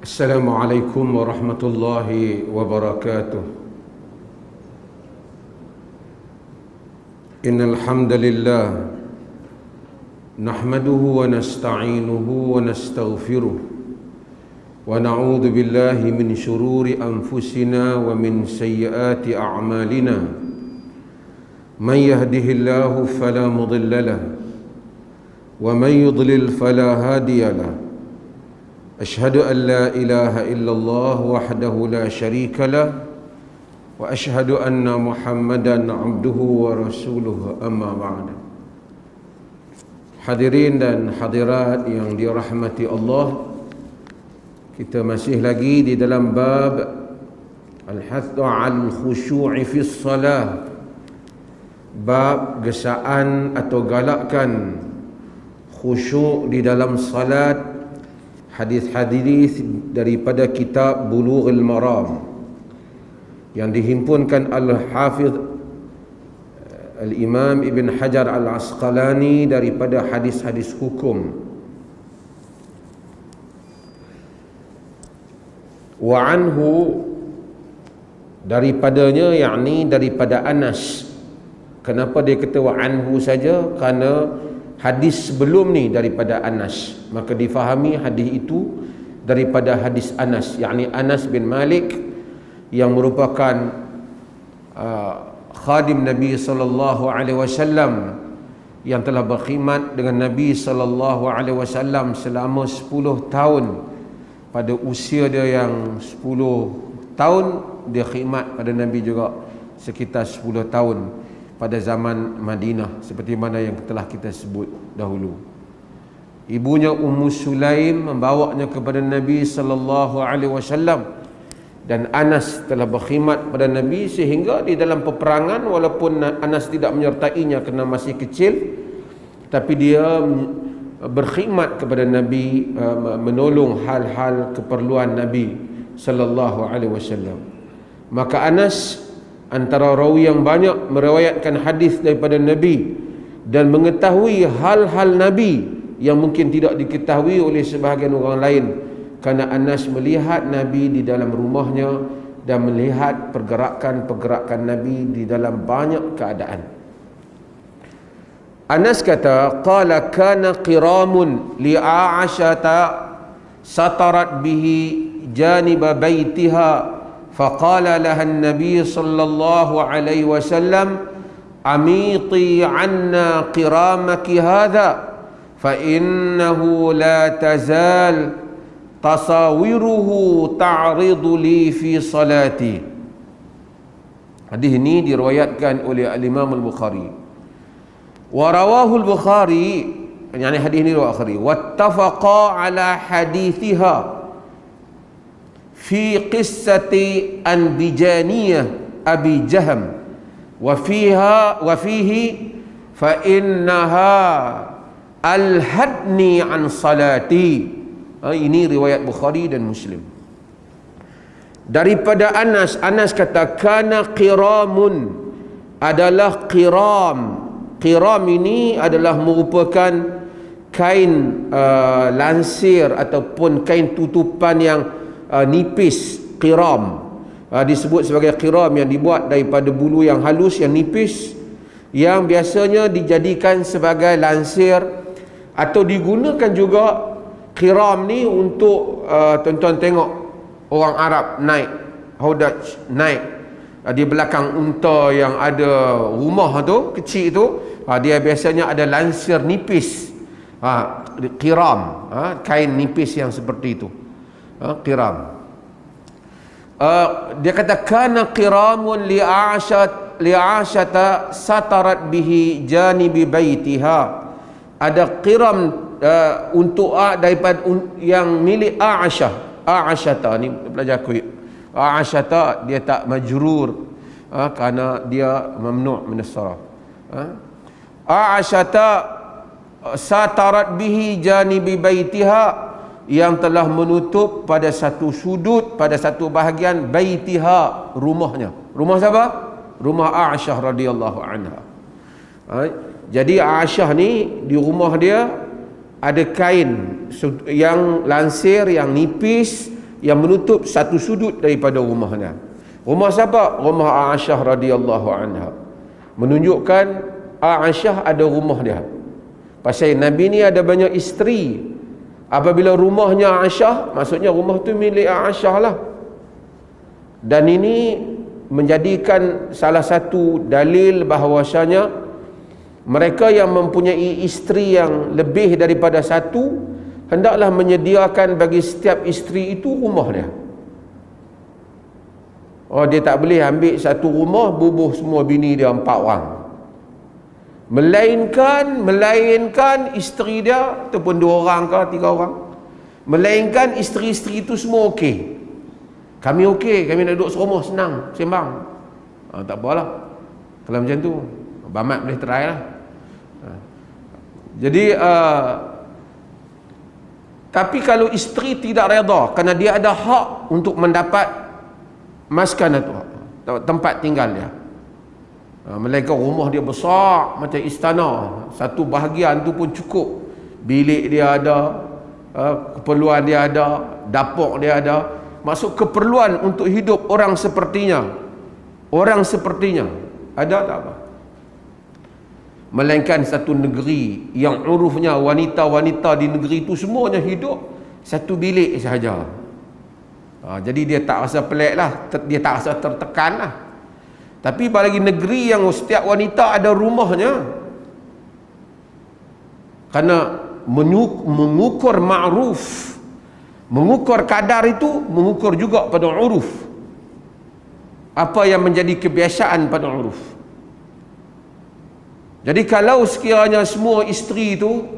Assalamualaikum warahmatullahi wabarakatuh. Innal hamdalillah nahmaduhu wa nasta'inuhu wa nastaghfiruh wa na'udzu billahi min shururi anfusina wa min sayyiati a'malina. Man yahdihillahu fala mudilla lahu wa man yudlil fala hadiya lahu. أشهد أن لا إله إلا الله وحده لا شريك له وأشهد أن محمدا عبده ورسوله أما بعد. Hadirin dan hadirat yang dirahmati Allah, kita masih lagi di dalam bab Al-Hathu al-Khushu'i fi Salah, bab gesaan atau galakkan khusyuk di dalam salat. Hadis-hadis daripada kitab Bulughul Maram yang dihimpunkan Al-Hafidh Al-Imam Ibn Hajar Al-Asqalani daripada hadis-hadis hukum. Wa anhu, daripadanya, yakni daripada Anas. Kenapa dia kata wa anhu saja? Kerana hadis sebelum ni daripada Anas, maka difahami hadis itu daripada hadis Anas, yakni Anas bin Malik yang merupakan khadim Nabi sallallahu alaihi wasallam yang telah berkhidmat dengan Nabi sallallahu alaihi wasallam selama 10 tahun. Pada usia dia yang 10 tahun, dia khidmat pada Nabi juga sekitar 10 tahun pada zaman Madinah, seperti mana yang telah kita sebut dahulu. Ibunya Ummu Sulaim membawanya kepada Nabi sallallahu alaihi wasallam, dan Anas telah berkhidmat pada Nabi sehingga di dalam peperangan, walaupun Anas tidak menyertainya kerana masih kecil, tapi dia berkhidmat kepada Nabi, menolong hal-hal keperluan Nabi sallallahu alaihi wasallam. Maka Anas antara rawi yang banyak meriwayatkan hadis daripada Nabi dan mengetahui hal-hal Nabi yang mungkin tidak diketahui oleh sebahagian orang lain, kerana Anas melihat Nabi di dalam rumahnya dan melihat pergerakan-pergerakan Nabi di dalam banyak keadaan. Anas kata, qala kana qiramun li A'ashata satarat bihi janiba baitiha فقال لها النبي صلى الله عليه وسلم أميطي عنا قرامك هذا فإنه لا تزال تصاوره تعرض لي في صلاتي. Hadis ini diriwayatkan oleh Al-Imam Al-Bukhari. Wa rawahu Al-Bukhari, yani hadis ini riwayat Bukhari, wattafaqa ala hadithiha في قصة أنبجانية أبي جهم وفيه فإنها ألهتني عن صلاتي. Ini riwayat Bukhari dan Muslim. Daripada Anas, Anas kata kana qiramun, adalah qiram. Qiram ini adalah merupakan kain lansir ataupun kain tutupan yang nipis. Qiram disebut sebagai qiram yang dibuat daripada bulu yang halus, yang nipis, yang biasanya dijadikan sebagai lansir, atau digunakan juga qiram ni untuk tuan-tuan tengok orang Arab naik haudaj, naik di belakang unta yang ada rumah tu kecil tu, dia biasanya ada lansir nipis, qiram, kain nipis yang seperti itu, qiram. Dia kata kana qiramun li'ashata satarat bihi janibi baitiha. Ada qiram untuk daripada yang milik A'ashah. A'ashata ni belajar kuih. A'ashata dia tak majrur, kerana dia mamnu' min as-sarf. A'ashata satarat bihi janibi baitiha, yang telah menutup pada satu sudut, pada satu bahagian baitiha, rumahnya. Rumah siapa? Rumah Aisyah radhiyallahu anha. Jadi Aisyah ni di rumah dia ada kain yang lansir, yang nipis, yang menutup satu sudut daripada rumahnya. Rumah siapa? Rumah Aisyah radhiyallahu anha. Menunjukkan Aisyah ada rumah dia. Pasal Nabi ni ada banyak isteri. Apabila rumahnya Aisyah, maksudnya rumah tu milik Aisyah lah. Dan ini menjadikan salah satu dalil bahawasanya mereka yang mempunyai isteri yang lebih daripada satu, hendaklah menyediakan bagi setiap isteri itu rumah dia. Oh, dia tak boleh ambil satu rumah bubuh semua bini dia 4 orang. Melainkan isteri dia ataupun 2 orang ke 3 orang. Melainkan isteri-isteri itu semua okey. Kami okey, kami nak duduk serumah senang, sembang. Tak apalah. Kalau macam tu, Bamat boleh try lah. Jadi tapi kalau isteri tidak redha kerana dia ada hak untuk mendapat maskan itu, tempat tinggal dia. Melainkan rumah dia besar macam istana, satu bahagian tu pun cukup. Bilik dia ada, keperluan dia ada, dapur dia ada. Maksud keperluan untuk hidup orang sepertinya. Orang sepertinya ada tak apa? Melainkan satu negeri yang urufnya wanita-wanita di negeri itu semuanya hidup satu bilik sahaja. Jadi dia tak rasa pelik lah, dia tak rasa tertekan lah. Tapi bagi negeri yang setiap wanita ada rumahnya, kerana mengukur ma'ruf, mengukur kadar itu, mengukur juga pada uruf, apa yang menjadi kebiasaan pada uruf. Jadi kalau sekiranya semua isteri itu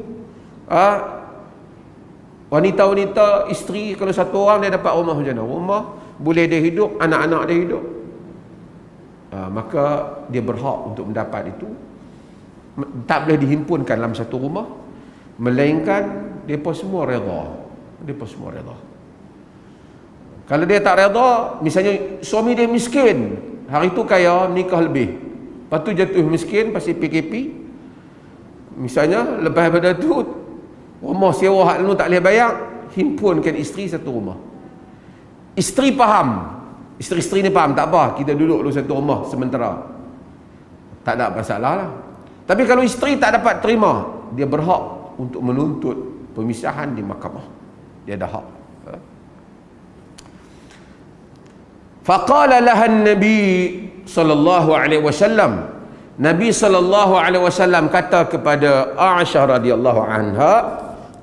wanita-wanita isteri, kalau satu orang dia dapat rumah macam mana? Rumah boleh dia hidup, anak-anak dia hidup, maka dia berhak untuk mendapat itu. Tak boleh dihimpunkan dalam satu rumah, melainkan mereka semua redha. Mereka semua redha. Kalau dia tak redha, misalnya suami dia miskin, hari itu kaya, nikah lebih, lepas tu jatuh miskin pasal PKP misalnya, lepas daripada tu rumah sewa hak lu tak boleh bayar, himpunkan isteri satu rumah. Isteri faham, isteri-isteri ni faham, tak apa, kita duduk dulu satu rumah sementara, tak ada masalah lah. Tapi kalau isteri tak dapat terima, dia berhak untuk menuntut pemisahan di mahkamah. Dia ada hak. Faqala laha an-nabi sallallahu alaihi wasallam, Nabi sallallahu alaihi wasallam kata kepada Aisyah radhiyallahu anha,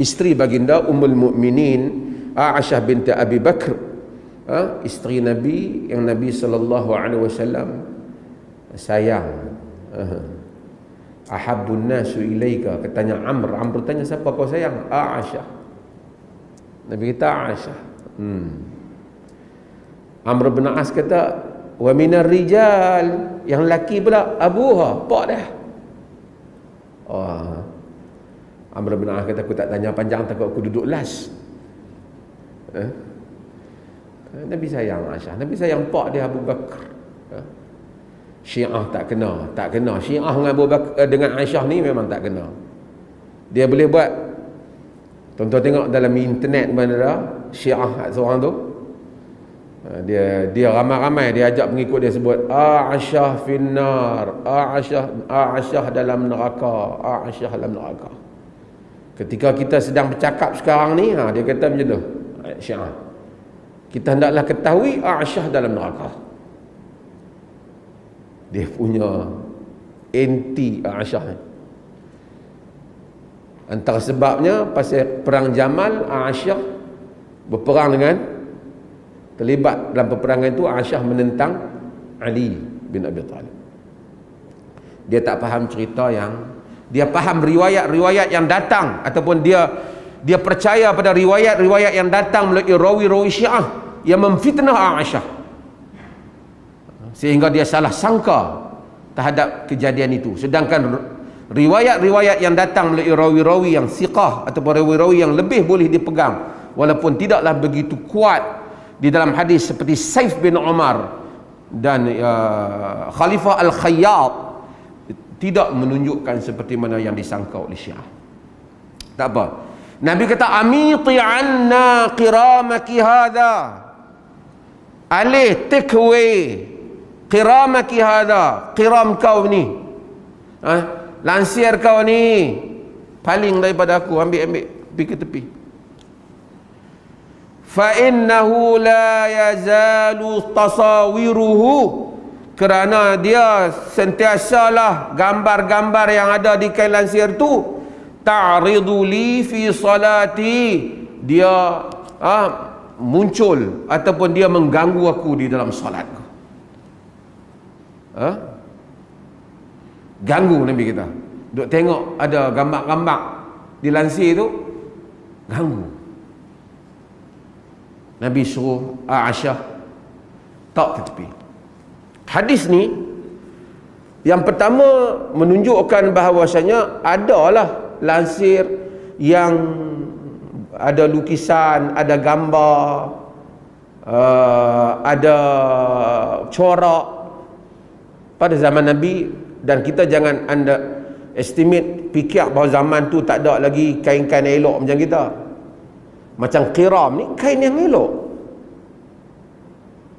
isteri baginda Ummul Mukminin Aisyah binti Abi Bakr, isteri Nabi yang Nabi sallallahu alaihi wasallam sayang. Ahabbun nasu ilaika, katanya Amr tanya, siapa kau sayang? Aisyah. Nabi kata Aisyah. Amr bin As kata, wa minar rijal, yang laki pula abuha, pak dah. Amr bin As kata, aku tak tanya panjang, takut aku duduk last. Nabi sayang Aisyah, Nabi sayang pak dia Abu Bakar. Syiah tak kena. Syiah dengan Abu Bakar, dengan Aisyah ni memang tak kena. Dia boleh buat, tuan-tuan tengok dalam internet mana dah Syiah seorang tu, dia ramai-ramai dia ajak pengikut dia sebut Aisyah finnar, Aisyah dalam neraka, Aisyah dalam neraka. Ketika kita sedang bercakap sekarang ni, dia kata macam tu Syiah, kita hendaklah ketahui Aisyah dalam neraka. Dia punya anti Aisyah. Antara sebabnya pasal perang Jamal, Aisyah berperang dengan, terlibat dalam peperangan itu, Aisyah menentang Ali bin Abi Talib. Dia tak faham cerita yang, dia faham riwayat-riwayat yang datang, ataupun dia percaya pada riwayat-riwayat yang datang melalui rawi-rawi Syiah yang memfitnah Aisyah, sehingga dia salah sangka terhadap kejadian itu. Sedangkan riwayat-riwayat yang datang melalui rawi-rawi yang siqah ataupun rawi-rawi yang lebih boleh dipegang, walaupun tidaklah begitu kuat di dalam hadis, seperti Saif bin Umar dan Khalifah Al-Khayyat, tidak menunjukkan seperti mana yang disangka oleh Syiah. Tak apa. Nabi kata amiti anna qiramaki hadha, alih, take away qiramaki hadha, qiram kau ni, lansir kau ni, paling daripada aku, ambil pergi ke tepi. Fa innahu la yazalu tasawiruhu, kerana dia sentiasalah gambar-gambar yang ada di kain lansir tu ta'ridu li fi salati, dia muncul ataupun dia mengganggu aku di dalam salatku. Ganggu Nabi kita. Duk tengok ada gambar-gambar di lansir tu, ganggu. Nabi suruh Aisyah tak ke tepi. Hadis ni yang pertama menunjukkan bahawasanya adalah lansir yang ada lukisan, ada gambar, ada corak pada zaman Nabi. Dan kita jangan estimate, fikir bahawa zaman tu tak ada lagi kain-kain elok macam kita. Macam qiram ni kain yang elok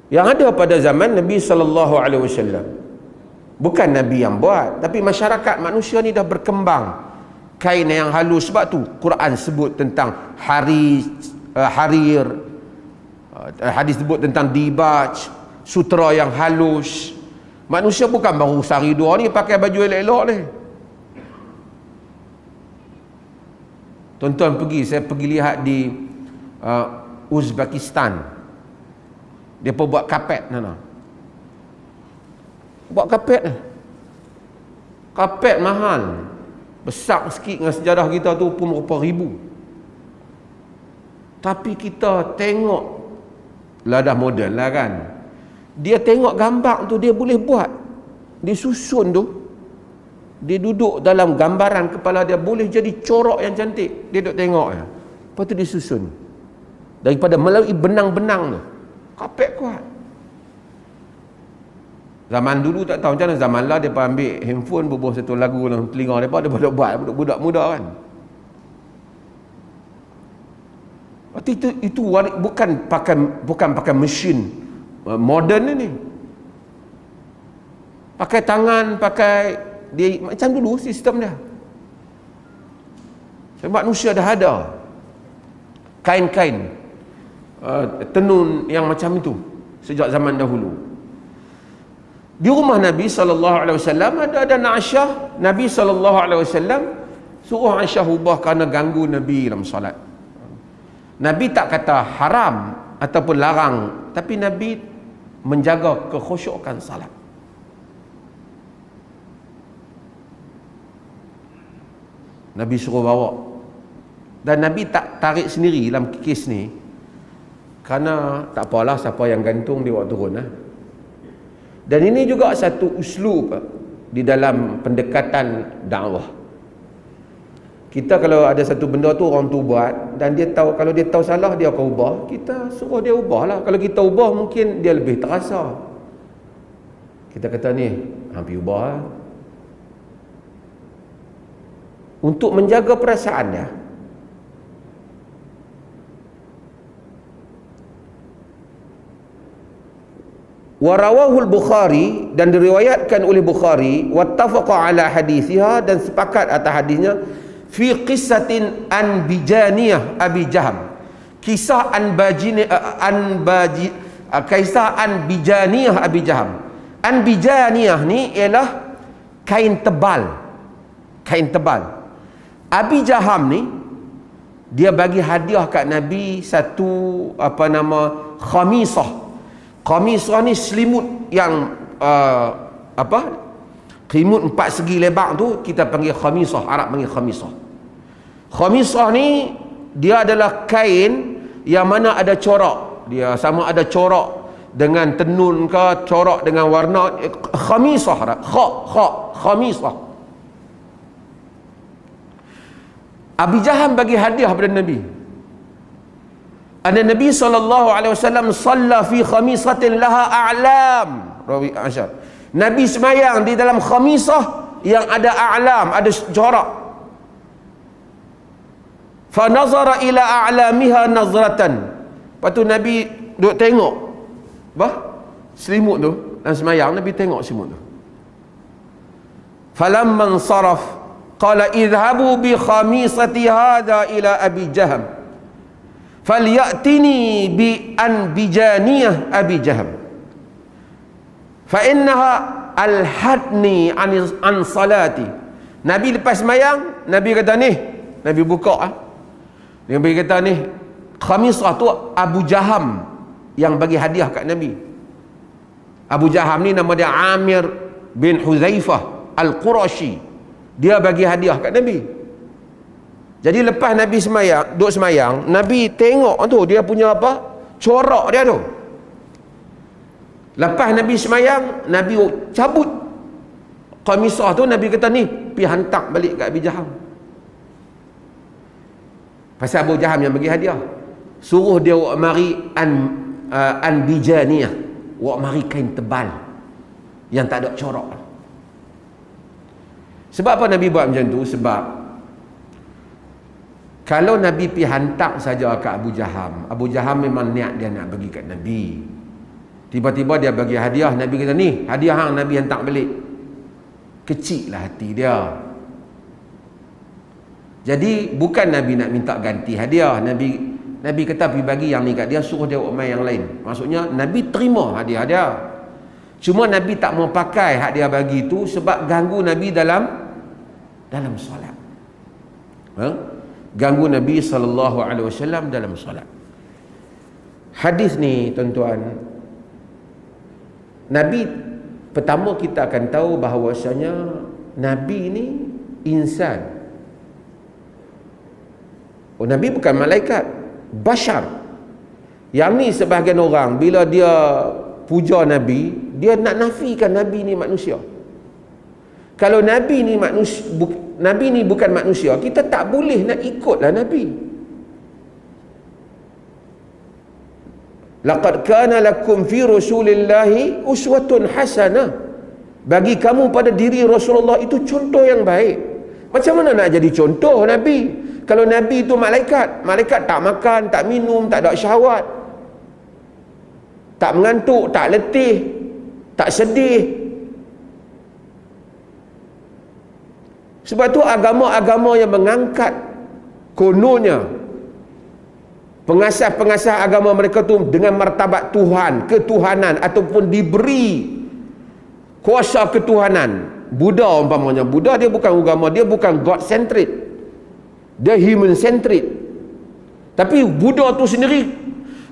yang ada pada zaman Nabi SAW. Bukan Nabi yang buat, tapi masyarakat manusia ni dah berkembang kain yang halus. Sebab tu Quran sebut tentang harir, hadis sebut tentang dibaj, sutera yang halus. Manusia bukan baru sehari dua ni pakai baju elok-elok ni. Tuan-tuan saya pergi lihat di Uzbekistan. Dia pun buat kapet nana. Buat kapet ni. Kapet mahal. Besar sikit dengan sejarah kita tu pun berapa ribu. Tapi kita tengok lah, dah moden lah kan. Dia tengok gambar tu, dia boleh buat. Dia susun tu, dia duduk dalam gambaran kepala dia, boleh jadi corak yang cantik. Dia duduk tengok ya. Lepas tu dia susun daripada melalui benang-benang tu. Kapet kuat. Zaman dulu tak tahu macam mana. Zaman lah dia ambil handphone, berbual satu lagu dalam telinga dia buat budak-budak muda kan. Itu bukan pakai mesin moden ni. Pakai tangan, pakai dia macam dulu sistem dia. Sebab manusia dah ada kain-kain tenun yang macam itu sejak zaman dahulu. Di rumah Nabi SAW ada Aisyah. Nabi SAW suruh Aisyah ubah kerana ganggu Nabi dalam solat. Nabi tak kata haram ataupun larang, tapi Nabi menjaga kekhusyukan salat. Nabi suruh bawa. Dan Nabi tak tarik sendiri dalam kes ni, kerana tak apalah, siapa yang gantung dia buat turun lah. Dan ini juga satu uslub di dalam pendekatan dakwah. Kita kalau ada satu benda tu orang tu buat dan dia tahu, kalau dia tahu salah dia akan ubah, kita suruh dia ubah lah. Kalau kita ubah mungkin dia lebih terasa. Kita kata ni hampir ubah lah. Untuk menjaga perasaan dia. Warawahul Bukhari, dan diriwayatkan oleh Bukhari, wattafaqa ala hadithiha, dan sepakat atas hadisnya, fi qissatin an bijaniyah Abi Jaham, kisah an bijaniyah Abi Jaham. An bijaniyah ni ialah kain tebal. Abi Jaham ni dia bagi hadiah kat Nabi satu khamisah. Khamisah ni selimut yang selimut 4 segi lebar tu kita panggil khamisah. Arab panggil khamisah. Khamisah ni dia adalah kain yang mana ada corak. Dia sama ada corak dengan tenun ke, corak dengan warna. Khamisah, khamisah. Abi Jaham bagi hadiah kepada Nabi. Ada Nabi SAW salla fi khamisatin laha a'lam. Rawi Aisyah. Nabi semayang di dalam khamisah yang ada a'lam, ada corak. fa nazara ila a'lamiha nazratan. Lepas tu Nabi duk tengok selimut tu dalam semayang. Nabi tengok selimut tu. Falamman saraf qala idhabu bi khamisati hadha ila Abi Jaham falyatini bi anbijaniyah Abi Jaham fa innaha alhadni an salati. Nabi lepas semayang, Nabi kata ni, Nabi buka Nabi kata ni, khamisah tu Abu Jaham yang bagi hadiah kat Nabi. Abu Jaham ni nama dia Amir bin Huzaifah Al-Qurashi. Dia bagi hadiah kat Nabi. Jadi lepas Nabi semayang, duduk semayang, Nabi tengok tu dia punya corak dia tu. Lepas Nabi semayang, Nabi cabut khamisah tu. Nabi kata ni, pergi hantar balik kat Abi Jaham. Pasal Abu Jaham yang bagi hadiah, suruh dia wak mari anbijaniyah, wak mari kain tebal yang tak ada corak. Sebab apa Nabi buat macam tu? Sebab kalau Nabi pergi hantar saja kat Abu Jaham, Abu Jaham memang niat dia nak bagi kat Nabi, tiba-tiba dia bagi hadiah, Nabi kata ni hadiah hang Nabi hantar balik, kecil lah hati dia. Jadi bukan Nabi nak minta ganti hadiah. Nabi kata pergi bagi yang ni kat dia, suruh dia buat main yang lain. Maksudnya Nabi terima hadiah dia, cuma Nabi tak mau pakai hak dia bagi tu sebab ganggu Nabi dalam solat. Ganggu Nabi SAW dalam solat. Hadis ni tuan-tuan, Nabi pertama kita akan tahu bahawasanya Nabi ni insan. Nabi bukan malaikat, bashar. Yang ni sebahagian orang bila dia puja Nabi, dia nak nafikan Nabi ni manusia. Kalau Nabi ni manusia, Nabi ni bukan manusia, kita tak boleh nak ikutlah Nabi. Laqad kana lakum fi Rasulillahi uswatun hasanah. Bagi kamu pada diri Rasulullah itu contoh yang baik. Macam mana nak jadi contoh Nabi? Kalau Nabi itu malaikat, malaikat tak makan, tak minum, tak ada syahwat, tak mengantuk, tak letih, tak sedih. Sebab tu agama-agama yang mengangkat kononnya pengasas-pengasas agama mereka tu dengan martabat Tuhan, ketuhanan ataupun diberi kuasa ketuhanan. Buddha umpamanya, Buddha dia bukan agama, dia bukan God centric, dia human centric. Tapi Buddha tu sendiri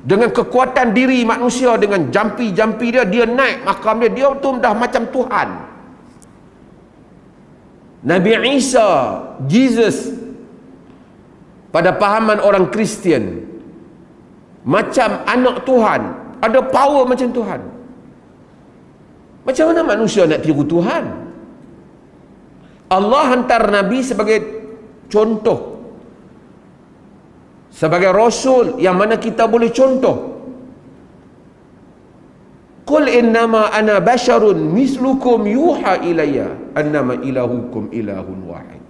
dengan kekuatan diri manusia, dengan jampi-jampi dia, dia naik makam dia tu dah macam Tuhan. Nabi Isa, Jesus, pada pahaman orang Kristian, macam anak Tuhan, ada power macam Tuhan. Macam mana manusia nak tiru Tuhan? Allah hantar Nabi sebagai contoh, sebagai Rasul yang mana kita boleh contoh. Qul innama ana basharun mislukum yuha ilayya annama ilahukum ilahun wahid.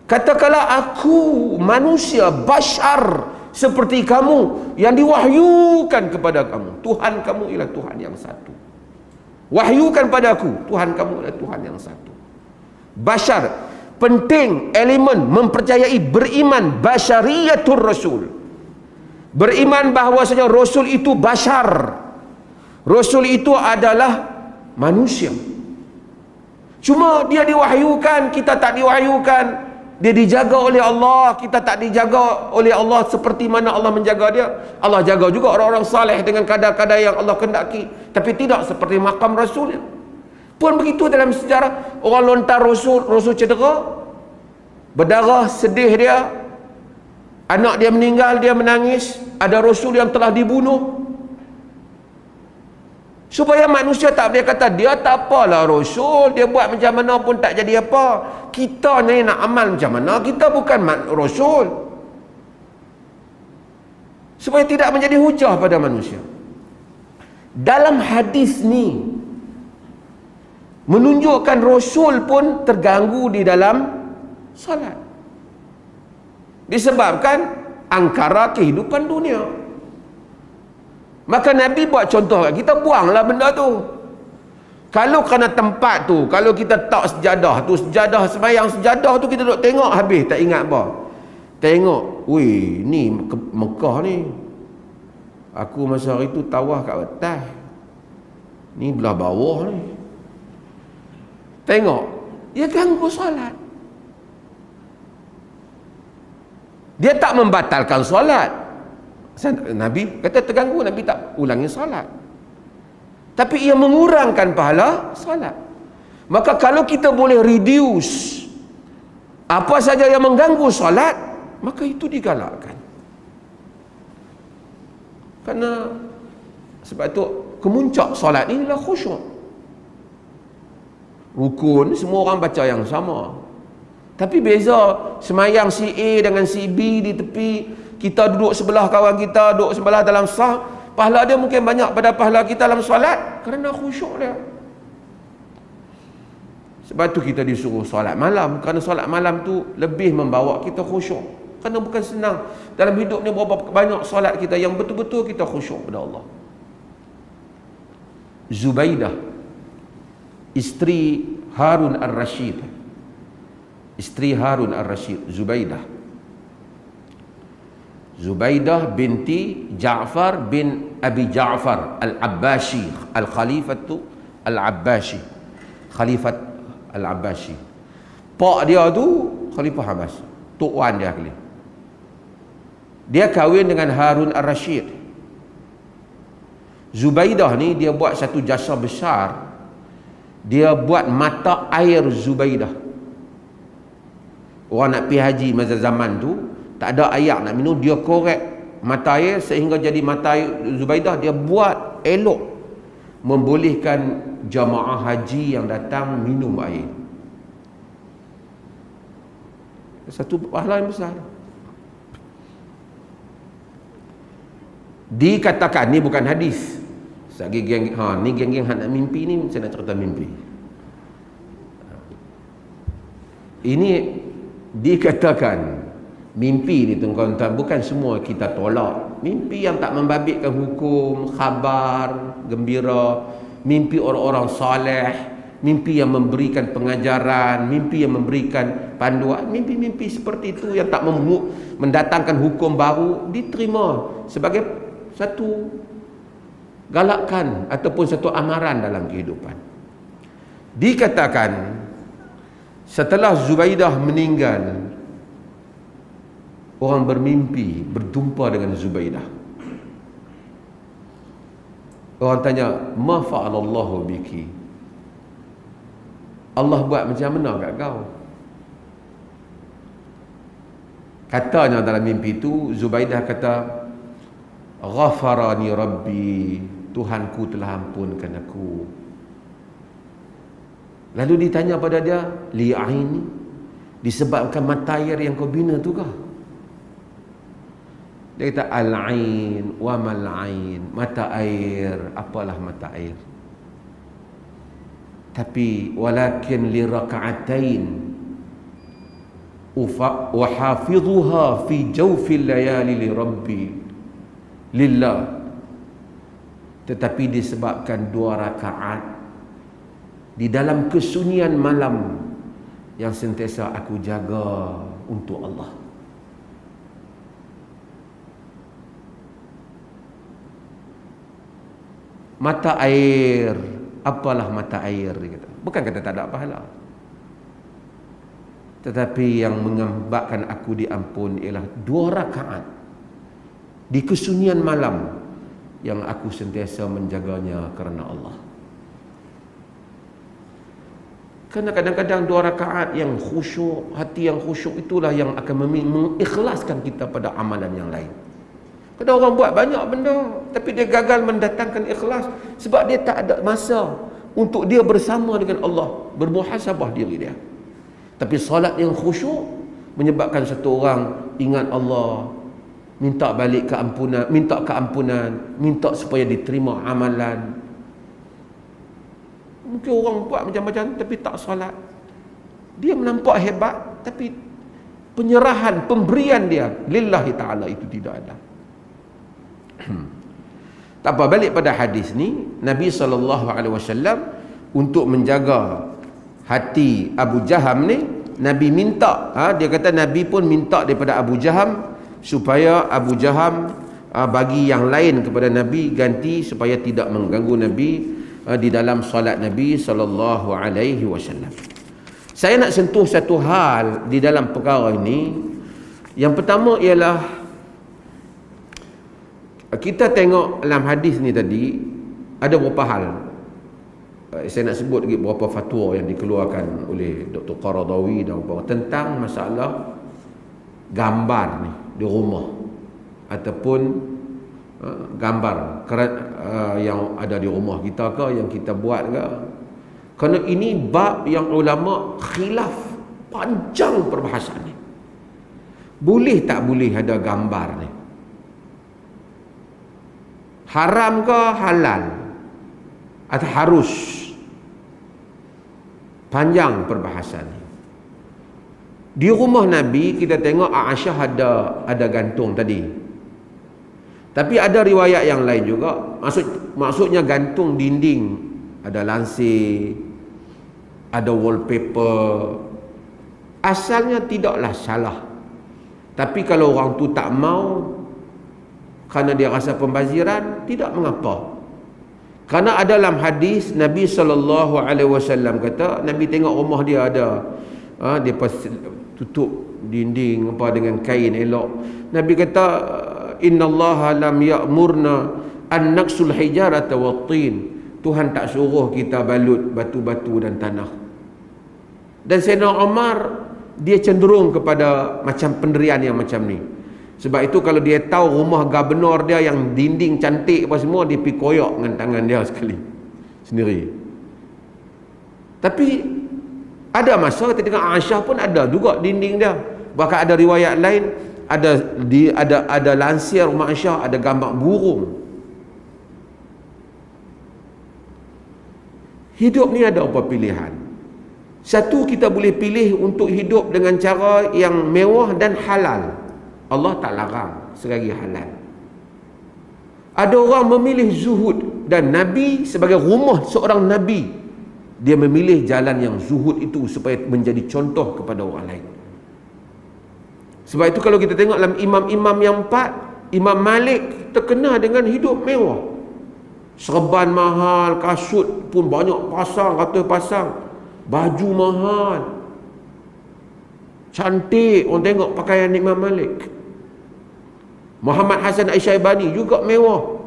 Katakanlah aku manusia bashar seperti kamu yang diwahyukan kepada kamu, Tuhan kamu ialah Tuhan yang satu. Wahyukan pada aku, Tuhan kamu adalah Tuhan yang satu. Bashar, penting elemen mempercayai, beriman basyariyatur rasul, beriman bahawasanya Rasul itu bashar, Rasul itu adalah manusia. Cuma dia diwahyukan, kita tak diwahyukan. Dia dijaga oleh Allah, kita tak dijaga oleh Allah seperti mana Allah menjaga dia. Allah jaga juga orang-orang saleh dengan kadar-kadar yang Allah kehendaki, tapi tidak seperti makam Rasul. Pun begitu dalam sejarah, orang lontar Rasul, Rasul cedera, berdarah, sedih dia, anak dia meninggal, dia menangis, ada Rasul yang telah dibunuh. Supaya manusia tak boleh kata dia tak apalah Rasul, dia buat macam mana pun tak jadi apa. Kita ni nak amal macam mana, kita bukan Rasul. Supaya tidak menjadi hujah pada manusia. Dalam hadis ni menunjukkan Rasul pun terganggu di dalam salat. Disebabkan angkara kehidupan dunia. Maka Nabi buat contoh kat kita, buanglah benda tu. Kalau kerana tempat tu, kalau kita tak sejadah tu, sejadah sembahyang sejadah tu kita duduk tengok habis, tak ingat apa. Tengok, weh, ni Mekah ni. Aku masa hari tu tawaf kat atas. Ni belah bawah ni. Tengok, dia ganggu solat. Dia tak membatalkan solat. Nabi kata terganggu, Nabi tak ulangi solat. Tapi ia mengurangkan pahala solat. Maka kalau kita boleh reduce apa saja yang mengganggu solat, maka itu digalakkan. Kerana sebab itu kemuncak solat ni adalah khusyuk. Rukun semua orang baca yang sama. Tapi beza semayang si A dengan si B di tepi, kita duduk sebelah kawan kita, duduk sebelah dalam saf, pahala dia mungkin banyak pada pahala kita dalam solat kerana khusyuk dia. Sebab tu kita disuruh solat malam, kerana solat malam tu lebih membawa kita khusyuk. Kerana bukan senang dalam hidup ni berapa banyak solat kita yang betul-betul kita khusyuk pada Allah. Zubaidah, isteri Harun Ar-Rashid, isteri Harun Ar-Rashid, Zubaidah binti Ja'far bin Abi Ja'far Al-Abbashi, Al-Khalifatu Al-Abbashi, Khalifat Al-Abbashi. Pak dia tu Khalifah Abbas, Tok Wan dia kali. Dia kahwin dengan Harun Ar-Rashid. Zubaidah ni dia buat satu jasa besar. Dia buat mata air Zubaidah. Orang nak pergi haji masa zaman tu, tak ada air nak minum, dia korek mata air sehingga jadi mata air Zubaidah. Dia buat elok, membolehkan jamaah haji yang datang minum air. Satu pahala yang besar. Dikatakan, ni bukan hadis. Sagi geng, ni geng-geng nak mimpi ni, saya nak cerita mimpi. Ini dikatakan mimpi ni tuan-tuan, bukan semua kita tolak. Mimpi yang tak membabitkan hukum, khabar gembira, mimpi orang-orang soleh, mimpi yang memberikan pengajaran, mimpi yang memberikan panduan, mimpi-mimpi seperti itu yang tak mendatangkan hukum baru diterima sebagai satu galakan ataupun satu amaran dalam kehidupan. Dikatakan setelah Zubaidah meninggal, orang bermimpi berjumpa dengan Zubaidah. Orang tanya, ma fa'alallahu biki? Allah buat macam mana kat kau? Katanya dalam mimpi itu, Zubaidah kata, ghafarani rabbi, Tuhanku telah ampunkan aku. Lalu ditanya pada dia, li'aini, disebabkan mata air yang kau bina tu kah? Dia kata, al-ain wa mal-ain, mata air, apalah mata air. Tapi walakin li raka'atain wa hafidhuha fi jawfil layali li rabbi lillah. Tetapi disebabkan 2 rakaat di dalam kesunyian malam yang sentiasa aku jaga untuk Allah. Mata air, apalah mata air, dia kata. Bukan kata tak ada pahala, tetapi yang mengambatkan aku diampun ialah 2 rakaat di kesunyian malam yang aku sentiasa menjaganya kerana Allah. Kerana kadang-kadang 2 rakaat yang khusyuk, hati yang khusyuk itulah yang akan mengikhlaskan kita pada amalan yang lain. Kadang orang buat banyak benda tapi dia gagal mendatangkan ikhlas sebab dia tak ada masa untuk dia bersama dengan Allah, bermuhasabah diri dia. Tapi solat yang khusyuk menyebabkan satu orang ingat Allah, minta balik keampunan, minta supaya diterima amalan. Mungkin orang buat macam-macam tapi tak solat. Dia menampak hebat tapi penyerahan, pemberian dia lillahi ta'ala itu tidak ada. Tak apa, balik pada hadis ni, Nabi SAW untuk menjaga hati Abu Jaham ni, Nabi minta, dia kata Nabi pun minta daripada Abu Jaham supaya Abu Jaham bagi yang lain kepada Nabi, ganti supaya tidak mengganggu Nabi di dalam solat Nabi SAW. Saya nak sentuh satu hal di dalam perkara ini. Yang pertama ialah, kita tengok dalam hadis ni tadi ada beberapa hal. Saya nak sebut lagi beberapa fatwa yang dikeluarkan oleh Dr. Qaradawi dan beberapa tentang masalah gambar ni di rumah ataupun gambar yang ada di rumah kita ke, yang kita buat ke. Kerana ini bab yang ulama khilaf panjang perbahasan ni. Boleh tak boleh ada gambar ni? Haram ke halal? Atau harus? Panjang perbahasan ni. Di rumah Nabi kita tengok Aisyah ada gantung tadi. Tapi ada riwayat yang lain juga. Maksudnya gantung dinding, ada lansir, ada wallpaper. Asalnya tidaklah salah. Tapi kalau orang tu tak mau kerana dia rasa pembaziran, tidak mengapa. Kerana ada dalam hadis Nabi SAW kata, Nabi tengok rumah dia ada dia tutup dinding apa dengan kain elok. Nabi kata, innallaha lam ya'murna an naqsul hijarata wat-tin. Tuhan tak suruh kita balut batu-batu dan tanah. Dan Sayyidina Umar dia cenderung kepada macam penderian yang macam ni. Sebab itu kalau dia tahu rumah gubernur dia yang dinding cantik apa semua, dia pergi koyak dengan tangan dia sekali sendiri. Tapi ada masa ketika Aisyah pun ada juga dinding dia. Bahkan ada riwayat lain, ada lansir rumah Aisyah ada gambar burung. Hidup ni ada apa pilihan? Satu, kita boleh pilih untuk hidup dengan cara yang mewah dan halal. Allah tak larang selagi halal. Ada orang memilih zuhud, dan Nabi sebagai rumah seorang Nabi, dia memilih jalan yang zuhud itu supaya menjadi contoh kepada orang lain. Sebab itu kalau kita tengok dalam imam-imam yang empat, Imam Malik terkenal dengan hidup mewah. Serban mahal, kasut pun banyak pasang, ratus pasang, baju mahal, cantik orang tengok pakaian Imam Malik. Muhammad Hasan Al-Syaibani juga mewah.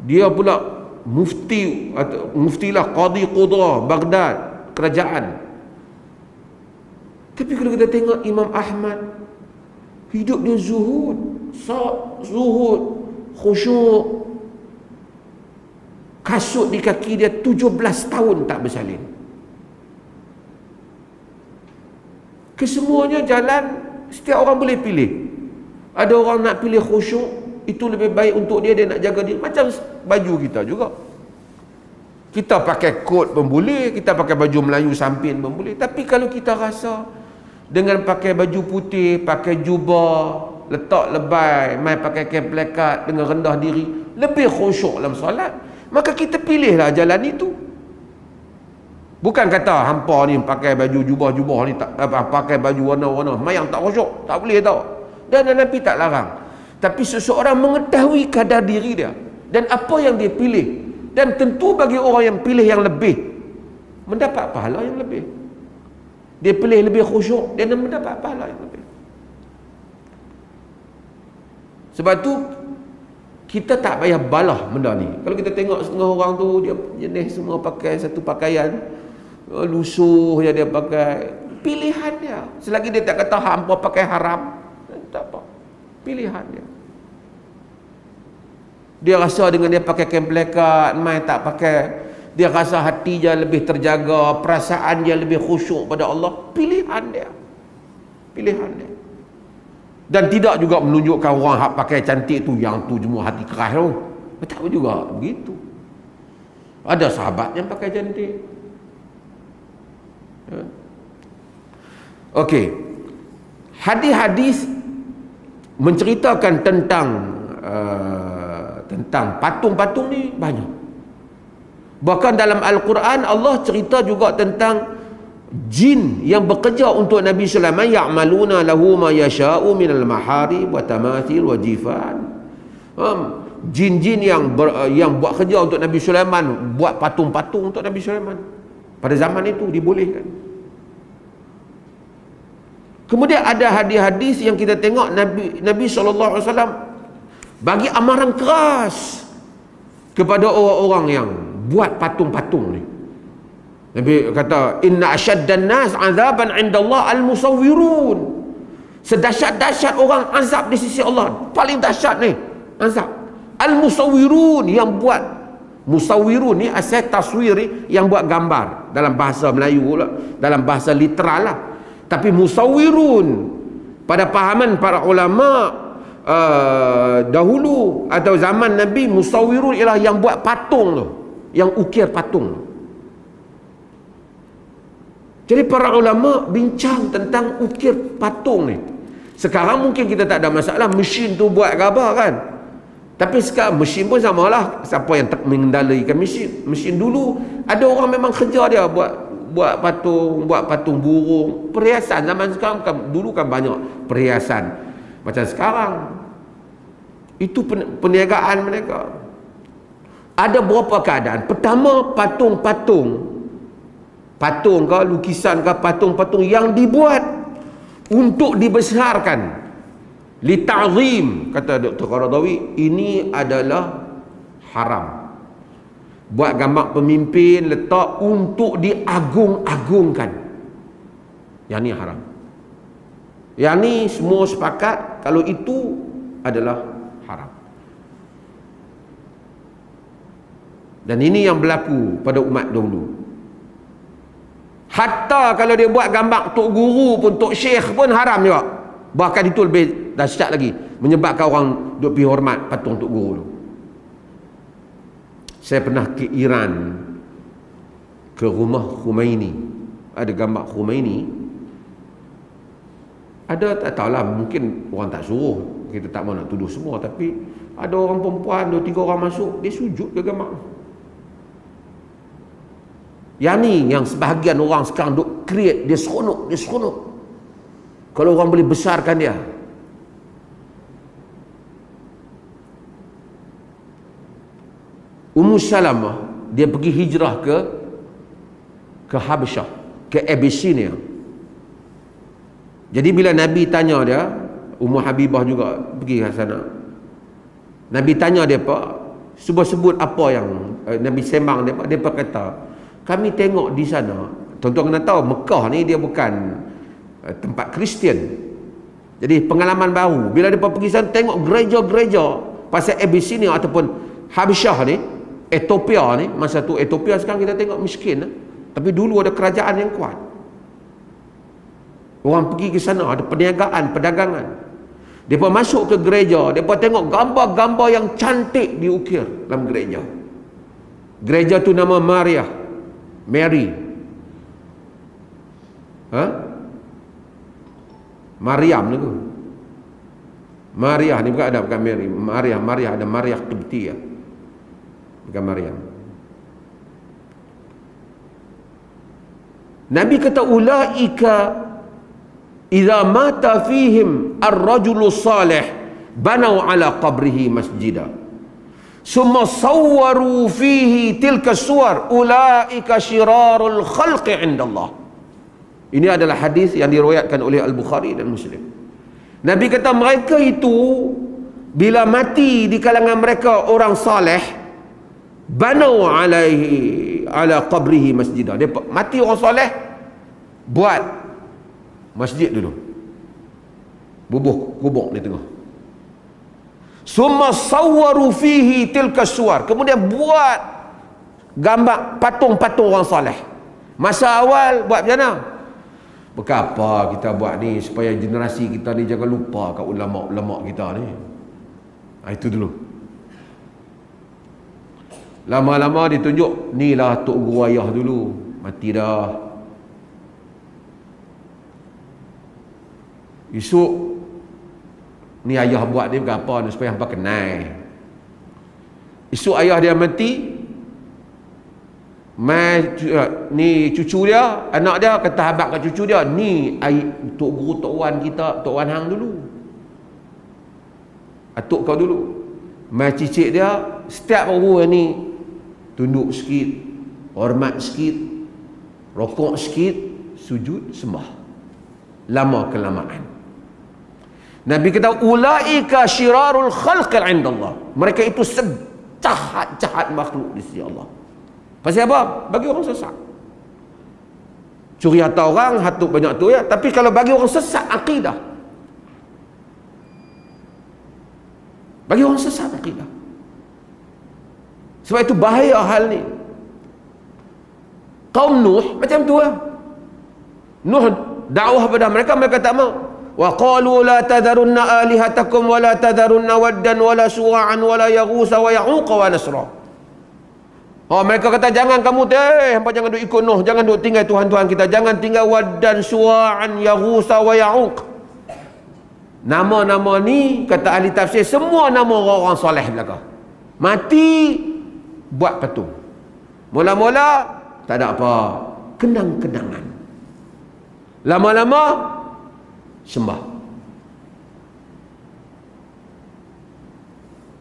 Dia pula muftilah qadi qudra Baghdad, kerajaan. Tapi kalau kita tengok Imam Ahmad, hidup dia zuhud, khusyuk. Kasut di kaki dia 17 tahun tak bersalin. Kesemuanya jalan, setiap orang boleh pilih. Ada orang nak pilih khusyuk, itu lebih baik untuk dia nak jaga diri. Macam baju kita juga. Kita pakai kot pun boleh, kita pakai baju Melayu sampin pun boleh. Tapi kalau kita rasa dengan pakai baju putih, pakai jubah, letak lebay, mai pakai kain plekat dengan rendah diri, lebih khusyuk dalam solat, maka kita pilihlah jalan itu. Bukan kata hampa ni pakai baju jubah-jubah ni tak pakai baju warna-warna mayang tak khusyuk, tak boleh tau. Dan Nabi tak larang. Tapi seseorang mengetahui kadar diri dia dan apa yang dia pilih, dan tentu bagi orang yang pilih yang lebih, mendapat pahala yang lebih. Dia pilih lebih khusyuk, dia mendapat pahala yang lebih. Sebab tu kita tak payah balah benda ni. Kalau kita tengok setengah orang tu, dia jenis semua pakai satu pakaian, lusuh je dia pakai, pilihan dia. Selagi dia tak kata hampa pakai haram, tak apa, pilihan dia. Dia rasa dengan dia pakai kain plekat, mai tak pakai, dia rasa hati dia lebih terjaga, perasaan dia lebih khusyuk pada Allah, pilihan dia. Pilihan dia. Dan tidak juga menunjukkan orang hak pakai cantik tu yang tu semua hati keras tu. Tak juga begitu. Ada sahabat yang pakai cantik. Okey. hadis-hadis menceritakan tentang patung-patung ni banyak. Bahkan dalam Al-Quran Allah cerita juga tentang jin yang bekerja untuk Nabi Sulaiman, ya'maluna lahu ma yasha'u minal maharib wa tamathil wa jifan. Jin-jin yang buat kerja untuk Nabi Sulaiman, buat patung-patung untuk Nabi Sulaiman. Pada zaman itu dibolehkan. Kemudian ada hadis-hadis yang kita tengok Nabi SAW bagi amaran keras kepada orang-orang yang buat patung-patung ni. Nabi kata, inna asyaddan nas azaban indallah al-musawwirun. Sedahsyat-dahsyat orang azab di sisi Allah, paling dahsyat ni azab al-musawwirun, yang buat. Musawwirun ni asal taswiri, yang buat gambar dalam bahasa Melayu lah, dalam bahasa literal lah. Tapi musawwirun pada pahaman para ulama dahulu atau zaman Nabi, musawwirun ialah yang buat patung tu, yang ukir patung tu. Jadi para ulama bincang tentang ukir patung ni. Sekarang mungkin kita tak ada masalah, mesin tu buat gambar kan. Tapi sekarang mesin pun samalah, siapa yang tak mengendalikan mesin. Mesin dulu ada orang memang kerja dia buat patung burung, perhiasan. Zaman sekarang kan, dulu kan banyak perhiasan macam sekarang. Itu perniagaan mereka. Ada beberapa keadaan. Pertama, patung ke lukisan ke patung-patung yang dibuat untuk dibesarkan, li ta'zim, kata Dr. Qaradawi, ini adalah haram. Buat gambar pemimpin letak untuk diagung-agungkan, yang ni haram. Yang ni semua sepakat kalau itu adalah haram. Dan ini yang berlaku pada umat dahulu. Hatta kalau dia buat gambar tok guru pun, tok syekh pun haram juga. Bahkan itu lebih dahsyat lagi, menyebabkan orang duk pergi hormat patung tok guru tu. Saya pernah ke Iran, ke rumah Khomeini. Ada gambar Khomeini. Ada, tak tahulah, mungkin orang tak suruh, kita tak mahu nak tuduh semua, tapi ada orang perempuan 2-3 orang masuk, dia sujud ke gambar. Yang ni yang sebahagian orang sekarang duk create, dia seronok. Kalau orang boleh besarkan dia. Ummu Salamah, dia pergi hijrah ke Habasyah, ke Abyssinia. Jadi bila Nabi tanya dia, Ummu Habibah juga pergi ke sana. Nabi tanya dia, Pak, sebut apa yang Nabi sembang dia, dia kata, kami tengok di sana, tuan-tuan kena tahu Mekah ni dia bukan tempat Kristian. Jadi pengalaman baru bila dia pergi sana, tengok gereja-gereja pasal Abyssinia ataupun Habasyah ni, Ethiopia ni. Masa tu Ethiopia sekarang kita tengok miskin, tapi dulu ada kerajaan yang kuat. Orang pergi ke sana, ada perniagaan, perdagangan. Depa masuk ke gereja, depa tengok gambar-gambar yang cantik diukir dalam gereja. Gereja tu nama Mary. Maryam ni tu. Maria ni bukan Mary. Maria ada Maria Qibtiyah. Bukan Maryam. Nabi kata, ulaika idza mata fihim ar-rajulu salih banau ala qabrihi masjidah. Summa sawwaru fihi tilka suwar ulaika syirarul khalqi indallah. Ini adalah hadis yang diriwayatkan oleh Al-Bukhari dan Muslim. Nabi kata mereka itu bila mati di kalangan mereka orang saleh, banau alaihi ala qabrihi masjidah. Dia mati orang saleh, buat masjid dulu, bubuh kubur di tengah. Summa sawwaru fihi tilka suwar, kemudian buat gambar patung-patung orang soleh. Masa awal buat macam mana? Bekapa kita buat ni supaya generasi kita ni jangan lupa kat ulama-ulama kita ni. Itu dulu. Lama-lama ditunjuk, ni lah Tok Guru Ayah dulu, mati dah. Esok ni ayah buat ni bukan apa ni, supaya hampa kenal. Esok ayah dia mati, ni cucu dia, anak dia kata habaq kat cucu dia, ni tok guru tok wan kita, tok wan hang dulu, atuk kau dulu. Mai cicit dia setiap guru ni tunduk sikit, hormat sikit, rokok sikit, sujud sembah. Lama kelamaan. Nabi kata ulaika syirarul khalqi 'indallah. Mereka itu sejahat-jahat makhluk di sisi Allah. Pasal apa? Bagi orang sesat. Curi harta orang, hatuk banyak tu ya. Tapi kalau bagi orang sesat akidah. Bagi orang sesat akidah. Sebab itu bahaya hal ni. Kaum Nuh macam tu lah. Nuh dakwah pada mereka, mereka tak mau. Wa qalu la tadharunna alihatakum wa la tadharunna waddan wa la suwa'an wa la yaghusa wa ya'uqa wa nasra. Oh, mereka kata jangan kamu hampa jangan duk ikut Nuh, jangan duk tinggal tuhan-tuhan kita, jangan tinggal waddan, suwa'an, yaghusa wa ya'uq. Nama-nama ni kata ahli tafsir semua nama orang-orang soleh belaka. Mati buat patung. Mula-mula tak ada apa, kenang-kenangan. Lama-lama sembah.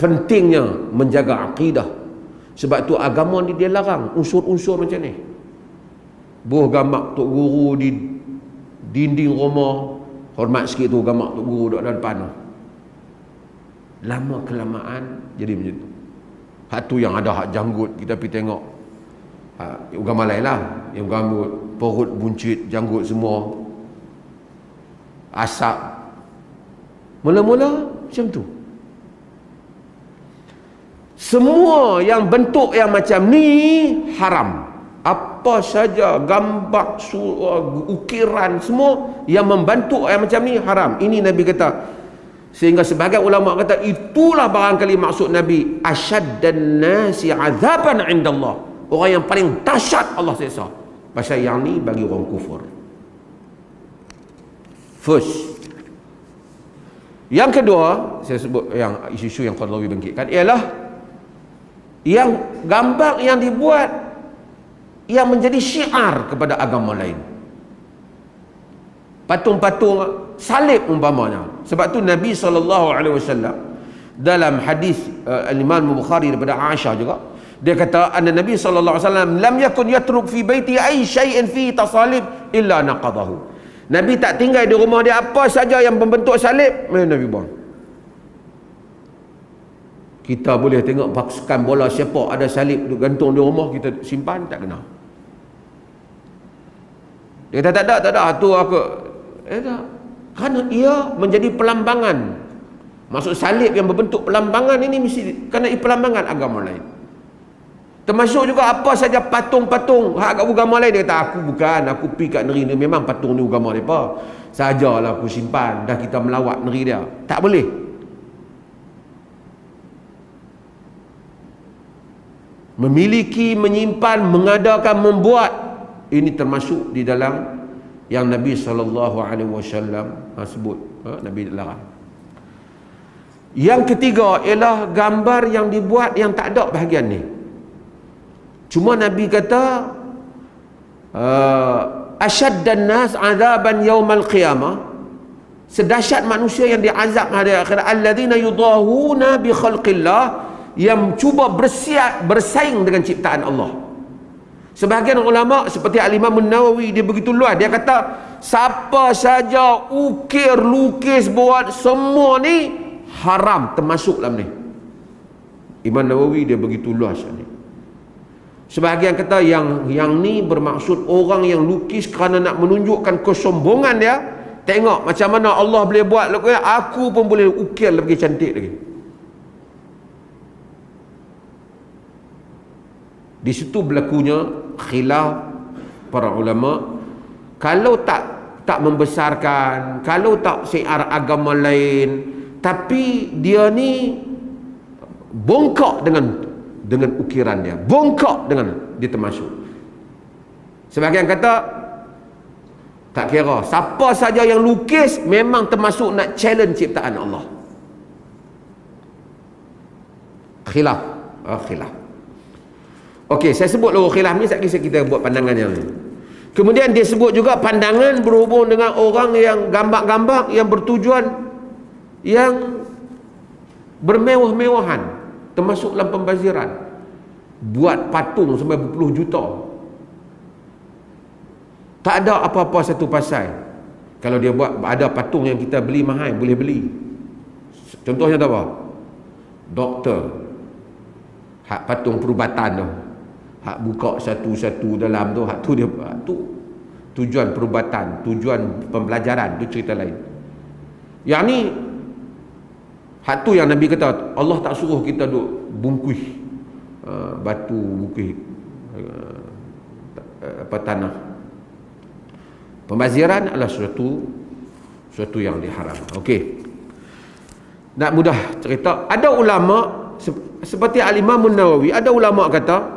Pentingnya menjaga akidah. Sebab tu agama ni dia larang unsur-unsur macam ni. Buh gamak tok guru di dinding rumah, hormat sikit tu gamak tok guru duduk dalam depan. Lama kelamaan jadi macam tu. Hak tu yang ada hak janggut, kita pergi tengok agama lain lah, yang gambut, perut buncit, janggut semua, asap. Mula-mula macam tu. Semua yang bentuk yang macam ni haram. Apa saja gambar, ukiran, semua yang membentuk yang macam ni haram. Ini Nabi kata. Sehingga sebagai ulama kata itulah barangkali maksud Nabi asyaddan nasi azaban indallah. Orang yang paling dahsyat Allah seksa. Pasal yang ni bagi orang kufur. First. Yang kedua, saya sebut yang isu-isu yang Qaradawi bangkitkan ialah yang gambar yang dibuat yang menjadi syiar kepada agama lain. Patung-patung salib umpamanya. Sebab tu Nabi SAW dalam hadis Imam Bukhari daripada Aisyah juga, dia kata anna Nabi SAW lam yakun yatruk fi baiti ay syai'in fi tasalib illa naqadahu. Nabi tak tinggal di rumah dia apa saja yang membentuk salib, Nabi buang. Kita boleh tengok pasukan bola sepak ada salib duk gantung di rumah, kita simpan tak kena. Dia kata tak ada tu aku tak. Kerana ia menjadi pelambangan. Maksud salib yang berbentuk pelambangan ini mesti kerana pelambangan agama lain. Termasuk juga apa saja patung-patung hak agama lain. Dia kata aku bukan, aku pergi kat negeri ni memang patung ni agama depa. Sajalah aku simpan, dah kita melawat negeri dia. Tak boleh. Memiliki, menyimpan, mengadakan, membuat, ini termasuk di dalam yang Nabi SAW sebut. Nabi larang. Yang ketiga ialah gambar yang dibuat yang tak ada bahagian ni. Cuma Nabi kata asyaddan nas azaban yaumal qiyamah, sedahsyat manusia yang diazab hari akhirat alladzina yudahuna bi khalqillah, yang cuba bersaing dengan ciptaan Allah. Sebahagian ulama seperti Al-Imam An-Nawawi, dia begitu luas, dia kata siapa saja ukir, lukis, buat semua ni haram, termasuk dalam ni. Imam Nawawi dia begitu luas ni. Sebahagian kata yang ni bermaksud orang yang lukis kerana nak menunjukkan kesombongan dia. Tengok macam mana Allah boleh buat, aku pun boleh ukir lebih cantik lagi. Di situ berlakunya khilaf para ulama. Kalau tak membesarkan, kalau tak syiar agama lain, tapi dia ni bongkak dengan ukiran dia, bongkak dengan dia termasuk. Sebahagian kata Tak kira siapa saja yang lukis memang termasuk nak challenge ciptaan Allah. Khilaf. Khilaf. Okey, saya sebut dulu khilaf ni, sekali kita buat pandangan yang ni. Kemudian dia sebut juga pandangan berhubung dengan orang yang gambar-gambar yang bertujuan yang bermewah-mewahan, termasuk dalam pembaziran. Buat patung sampai berpuluh juta. Tak ada apa-apa satu pasal. Kalau dia buat, ada patung yang kita beli mahal, boleh beli. Contohnya apa? Doktor. Hak patung perubatan tu. Hak buka satu-satu dalam tu, hak tu dia, hak tu tujuan perubatan, tujuan pembelajaran, tu cerita lain. Yang ni hak tu yang Nabi kata Allah tak suruh kita duk bungkus batu, bungkus tanah. Pembaziran adalah suatu yang diharam. Okey. Nak mudah cerita, ada ulama seperti Al-Imam Nawawi, ada ulama kata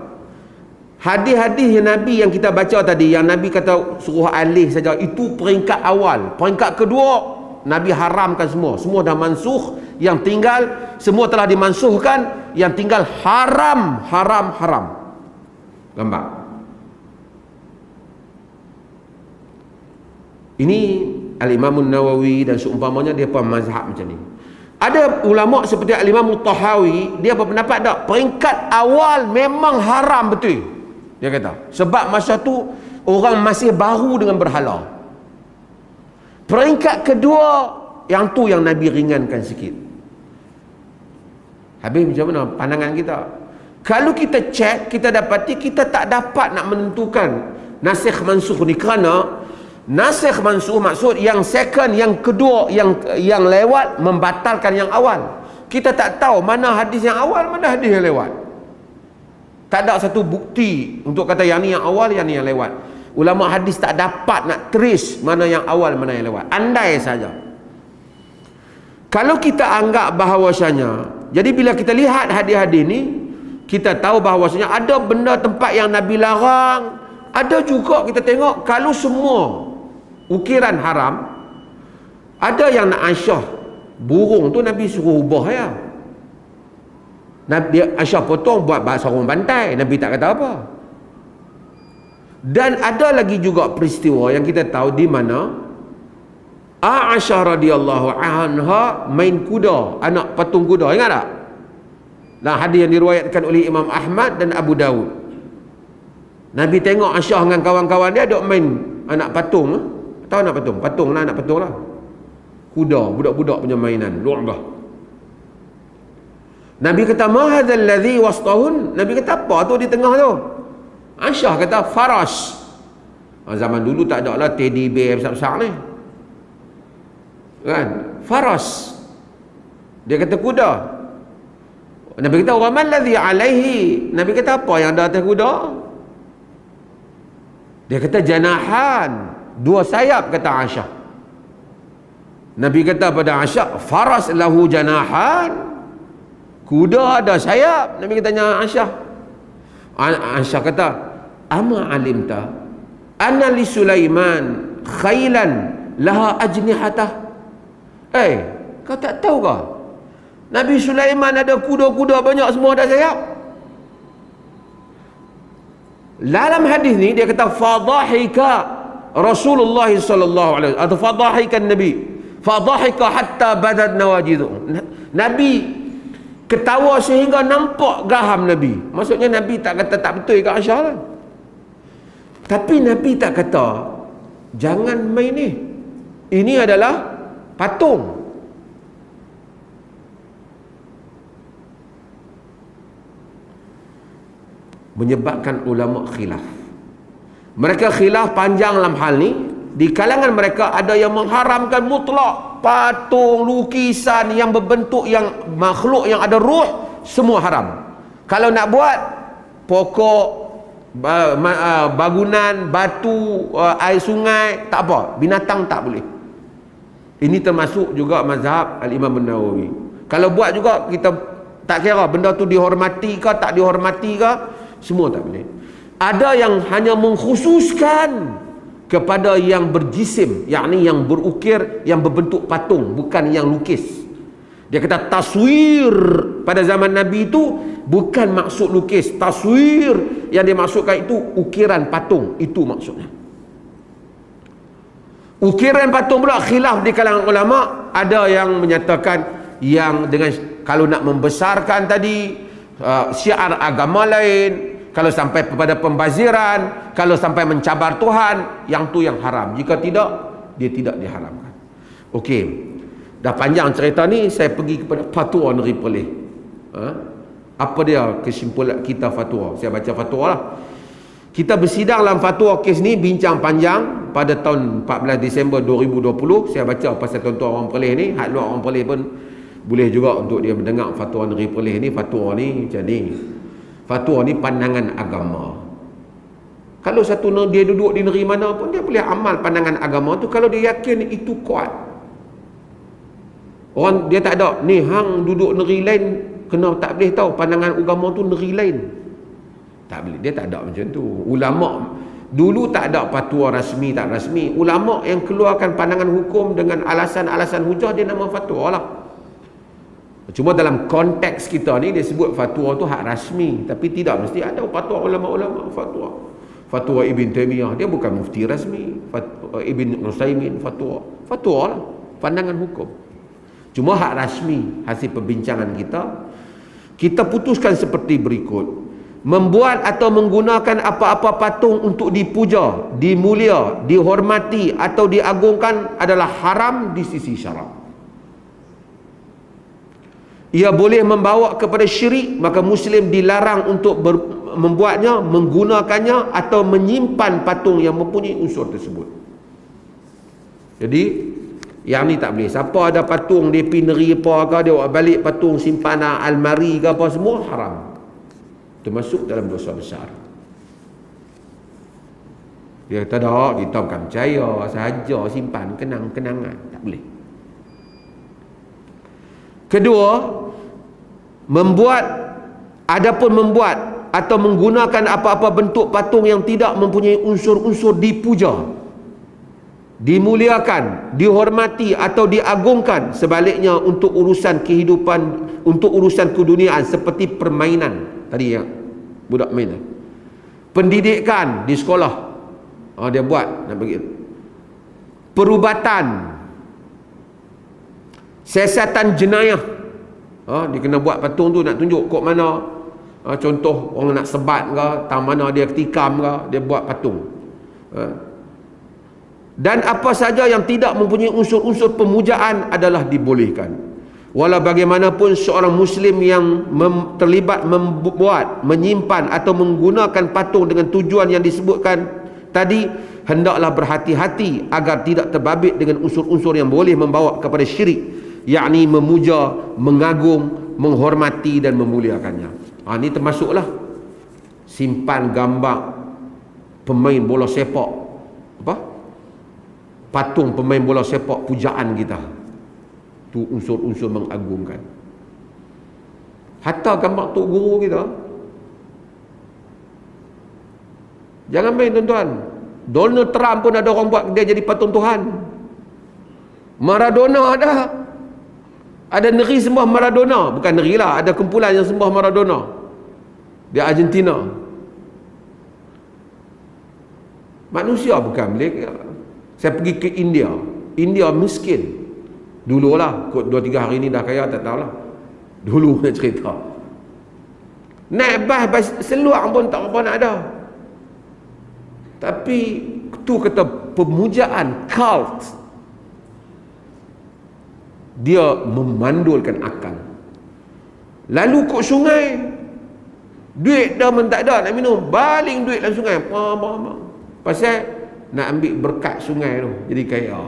hadis-hadis Nabi yang kita baca tadi, yang Nabi kata suruh alih saja, itu peringkat awal. Peringkat kedua, Nabi haramkan semua. Semua dah mansukh, yang tinggal semua telah dimansuhkan, yang tinggal haram, haram, haram. Gambar. Ini Al-Imam Nawawi dan seumpamanya, dia pun mazhab macam ni. Ada ulama seperti Al-Imam Tahawi, dia berpendapat tak, peringkat awal memang haram betul. Dia kata sebab masa tu orang masih baru dengan berhala. Peringkat kedua, yang tu yang Nabi ringankan sikit. Habis macam mana pandangan kita? Kalau kita cek, kita dapati kita tak dapat nak menentukan nasikh mansukh ni, kerana nasikh mansukh maksud yang second, yang kedua, yang lewat membatalkan yang awal. Kita tak tahu mana hadis yang awal, mana hadis yang lewat. Tak ada satu bukti untuk kata yang ni yang awal, yang ni yang lewat. Ulama hadis tak dapat nak trace mana yang awal, mana yang lewat. Andai saja. Kalau kita anggap bahawasanya, jadi bila kita lihat hadis-hadis ni, kita tahu bahawasanya ada benda tempat yang Nabi larang, ada juga kita tengok kalau semua ukiran haram, ada yang nak ansyah burung tu Nabi suruh ubah ya. Nabi ansyah potong buat sarung bantai, Nabi tak kata apa. Dan ada lagi juga peristiwa yang kita tahu di mana Aisyah radhiyallahu anha main kuda, anak patung kuda, ingat tak? Nah, hadis yang diriwayatkan oleh Imam Ahmad dan Abu Dawud. Nabi tengok Aisyah dengan kawan-kawan dia duk main anak patung. Tahu anak patung? Patung lah, anak patung lah. Kuda, budak-budak punya mainan. Lu'bah. Nabi kata, ma hadzal ladzi wastahun? Nabi kata, apa tu di tengah tu? Aisyah kata, faras. Zaman dulu tak ada lah teddy bear besar-besar ni. Kan? Faras. Dia kata kuda. Nabi kata, wa man ladzi alaihi? Nabi kata, apa yang ada atas kuda? Dia kata, janahan. 2 sayap, kata Aisyah. Nabi kata pada Aisyah, faras lahu janahan. Kuda ada sayap. Nabi tanya Aisyah. Aisyah kata, ama alimta anna li Sulaiman khailan laha ajnihatah? Kau tak tahu ke? Nabi Sulaiman ada kuda-kuda banyak, semua ada sayap. Dalam hadis ni dia kata fadhahika Rasulullah sallallahu alaihi wasallam, atau fadhahikan Nabi, fadhahika hatta badat nawajidu. Nabi ketawa sehingga nampak gaham Nabi. Maksudnya Nabi tak kata tak betul kat Aisyah lah. Tapi Nabi tak kata jangan main ni, ini adalah patung. Menyebabkan ulama khilaf. Mereka khilaf panjang dalam hal ni. Di kalangan mereka ada yang mengharamkan mutlak patung, lukisan yang berbentuk yang makhluk yang ada ruh, semua haram. Kalau nak buat pokok, bangunan, batu, air sungai, tak apa. Binatang tak boleh. Ini termasuk juga mazhab Al-Imam Nawawi. Kalau buat juga kita tak kira benda tu dihormati ke tak dihormati ke, semua tak boleh. Ada yang hanya mengkhususkan kepada yang berjisim, yakni yang berukir, yang berbentuk patung, bukan yang lukis. Dia kata taswir pada zaman Nabi itu bukan maksud lukis. Taswir yang dimaksudkan itu ukiran patung, itu maksudnya. Ukiran patung pula khilaf di kalangan ulama. Ada yang menyatakan yang dengan kalau nak membesarkan tadi syiar agama lain, kalau sampai kepada pembaziran, kalau sampai mencabar Tuhan, yang tu yang haram. Jika tidak, dia tidak diharamkan. Okey. Dah panjang cerita ni, saya pergi kepada fatwa Negeri Perlis. Apa dia kesimpulan kita fatwa? Saya baca fatwa lah. Kita bersidang dalam fatwa kes ni, bincang panjang pada tahun 14 Disember 2020. Saya baca pasal tuan-tuan orang Perlis ni. Hak luar orang Perlis pun boleh juga untuk dia mendengar fatwa Negeri Perlis ni. Fatwa ni macam ni. Fatwa ni pandangan agama. Kalau satu dia duduk di negeri mana pun, dia boleh amal pandangan agama tu kalau dia yakin itu kuat. Orang dia tak ada ni hang duduk negeri lain kena tak boleh tahu pandangan agama tu negeri lain. Tak boleh, dia tak ada macam tu. Ulama dulu tak ada fatwa rasmi tak rasmi. Ulama yang keluarkan pandangan hukum dengan alasan-alasan hujah, dia nama fatwa lah. Cuma dalam konteks kita ni dia sebut fatwa tu hak rasmi, tapi tidak mesti ada fatwa ulama-ulama. Fatwa Ibn Taymiyah dia bukan mufti rasmi. Ibn Utsaimin fatwa lah, pandangan hukum. Cuma hak rasmi hasil perbincangan kita putuskan seperti berikut: membuat atau menggunakan apa-apa patung untuk dipuja, dimulia, dihormati atau diagungkan adalah haram di sisi syarak. Ia boleh membawa kepada syirik, maka Muslim dilarang untuk membuatnya, menggunakannya atau menyimpan patung yang mempunyai unsur tersebut. Jadi yang ni tak boleh. Siapa ada patung dia pineri apa ke, dia bawa balik patung simpanan almari ke apa, semua haram. Termasuk dalam dosa besar. Dia kata tak, kita bukan percaya, sahaja simpan kenang-kenangan. Tak boleh. Kedua, adapun membuat atau menggunakan apa-apa bentuk patung yang tidak mempunyai unsur-unsur dipuja, dimuliakan, dihormati atau diagungkan, sebaliknya untuk urusan kehidupan, untuk urusan keduniaan seperti permainan tadi yang budak main, pendidikan di sekolah, dia buat nak bagi perubatan, siasatan jenayah, dia kena buat patung tu nak tunjuk kok mana, contoh orang nak sebat ke, tang mana dia ketikam ke, dia buat patung. Dan apa saja yang tidak mempunyai unsur-unsur pemujaan adalah dibolehkan. Walau bagaimanapun seorang Muslim yang terlibat membuat, menyimpan atau menggunakan patung dengan tujuan yang disebutkan tadi, hendaklah berhati-hati agar tidak terbabit dengan unsur-unsur yang boleh membawa kepada syirik, yakni memuja, mengagung, menghormati dan memuliakannya. Ini termasuklah simpan gambar pemain bola sepak, patung pemain bola sepak pujaan kita, tu unsur-unsur mengagungkan. Hatta gambar tok guru kita, jangan main tuan-tuan. Donald Trump pun ada orang buat dia jadi patung Tuhan. Maradona ada negeri sembah Maradona, bukan negeri lah, ada kumpulan yang sembah Maradona di Argentina. Manusia bukan boleh. Saya pergi ke India miskin dululah, kot 2-3 hari ni dah kaya tak tahulah, dulu nak cerita naik bas seluar pun tak apa nak ada. Tapi tu kata pemujaan cult, dia memandulkan akal. Lalu kok sungai, duit dah tak ada nak minum, baling duit dalam sungai, pasal nak ambil berkat sungai tu, jadi kaya.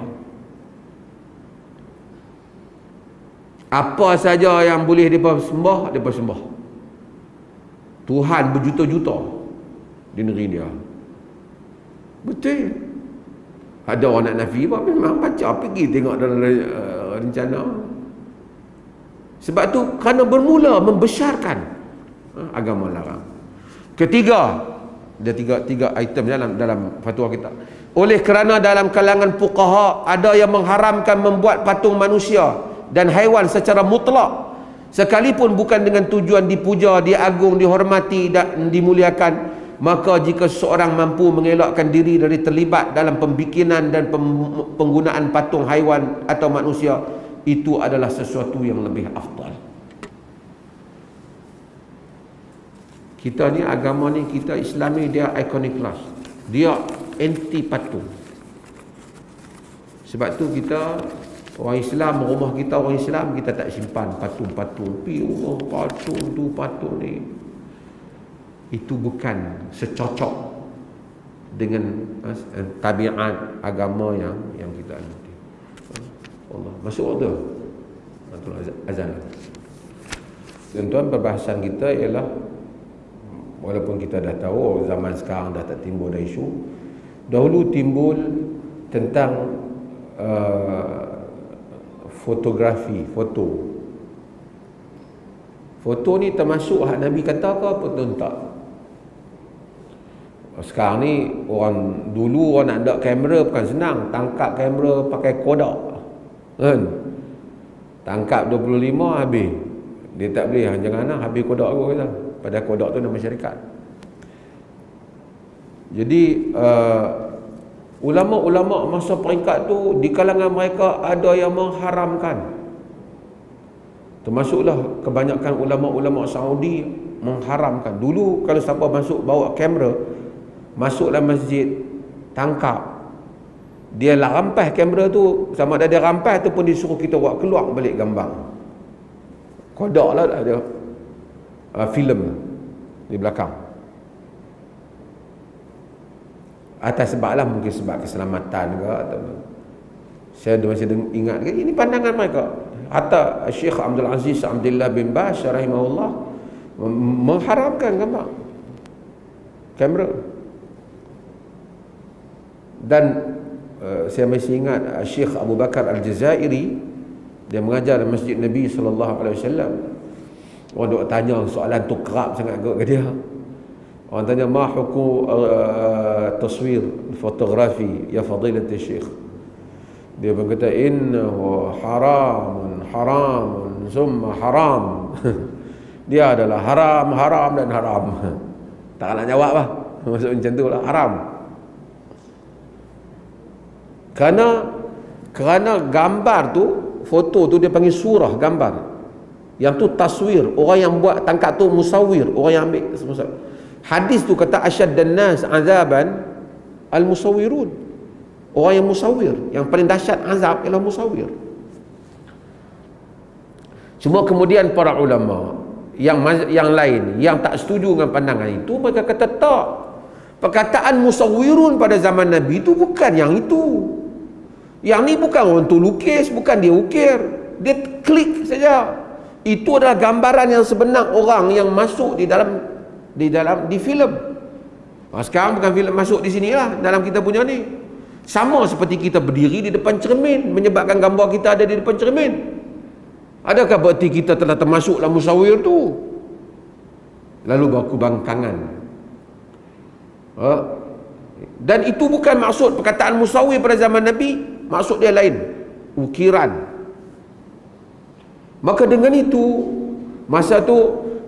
Apa saja yang boleh mereka sembah, mereka sembah. Tuhan berjuta-juta di negeri dia. Betul. Ada orang nak nafi apa, memang baca, pergi tengok dalam rencana. Sebab tu kerana bermula membesarkan agama larang. Ketiga, Ada tiga item dalam fatwa kita. Oleh kerana dalam kalangan fuqaha ada yang mengharamkan membuat patung manusia dan haiwan secara mutlak, sekalipun bukan dengan tujuan dipuja, diagung, dihormati dan dimuliakan, maka jika seseorang mampu mengelakkan diri dari terlibat dalam pembikinan dan penggunaan patung haiwan atau manusia, itu adalah sesuatu yang lebih afdal. Kita ni, agama ni, kita Islam ni, dia iconoclast, dia anti patung. Sebab tu kita orang Islam, rumah kita orang Islam, kita tak simpan patung-patung. Oh, patung tu, patung ni, itu bukan secocok dengan tabiat agama yang kita anut. Allah masuk order. Azan. Tuan-tuan, perbahasan kita ialah, walaupun kita dah tahu zaman sekarang dah tak timbul dah isu, dahulu timbul tentang fotografi, foto ni termasuk hak Nabi kata ke apa tu tak. Sekarang ni, orang dulu orang nak ada kamera bukan senang, tangkap kamera pakai kodak kan, tangkap 25 habis, dia tak boleh jangan habis kodak aku kata. Pada kodak tu nama syarikat. Jadi ulama-ulama masa peringkat tu, di kalangan mereka ada yang mengharamkan. Termasuklah kebanyakan ulama-ulama Saudi mengharamkan. Dulu kalau siapa masuk bawa kamera, masuk dalam masjid, tangkap, dia lah rampas kamera tu, sama ada dia rampas ataupun disuruh kita buat keluar balik gambar. Kodak lah dia filem di belakang. Atas sebab lah, mungkin sebab keselamatan ke atau saya masih ingat ini pandangan mereka. Hatta Syekh Abdul Aziz Abdullah bin Baz rahimahullah mengharamkan gambar kamera. Dan saya masih ingat Syekh Abu Bakar Al-Jazairi, dia mengajar di Masjid Nabi SAW. Orang duk tanya soalan tu kerap sangat ke dia. Orang tanya, ma hukum taswir fotografi ya fadilat syekh. Dia berkata, innahu haramun summa haram. Dia adalah haram dan haram. Tak nak jawab lah, maksud macam tu lah, haram. Kerana gambar tu, foto tu dia panggil surah, gambar. Yang tu taswir, orang yang buat tangkap tu musawir, orang yang ambil musawir. Hadis tu kata asyaddan nas azaban al-musawirun. Orang yang musawir, yang paling dahsyat azab ialah musawir. Cuma kemudian para ulama yang lain yang tak setuju dengan pandangan itu, mereka kata tak. Perkataan musawirun pada zaman Nabi itu bukan yang itu. Yang ni bukan orang tu lukis, bukan dia ukir, dia klik saja. Itu adalah gambaran yang sebenar orang yang masuk di filem. Sekarang bukan filem masuk di sinilah, dalam kita punya ni. Sama seperti kita berdiri di depan cermin, menyebabkan gambar kita ada di depan cermin. Adakah berarti kita telah termasuk dalam musawir tu? Lalu baku bangkangan. Dan itu bukan maksud perkataan musawir pada zaman Nabi. Maksud dia lain, ukiran. Maka dengan itu, masa tu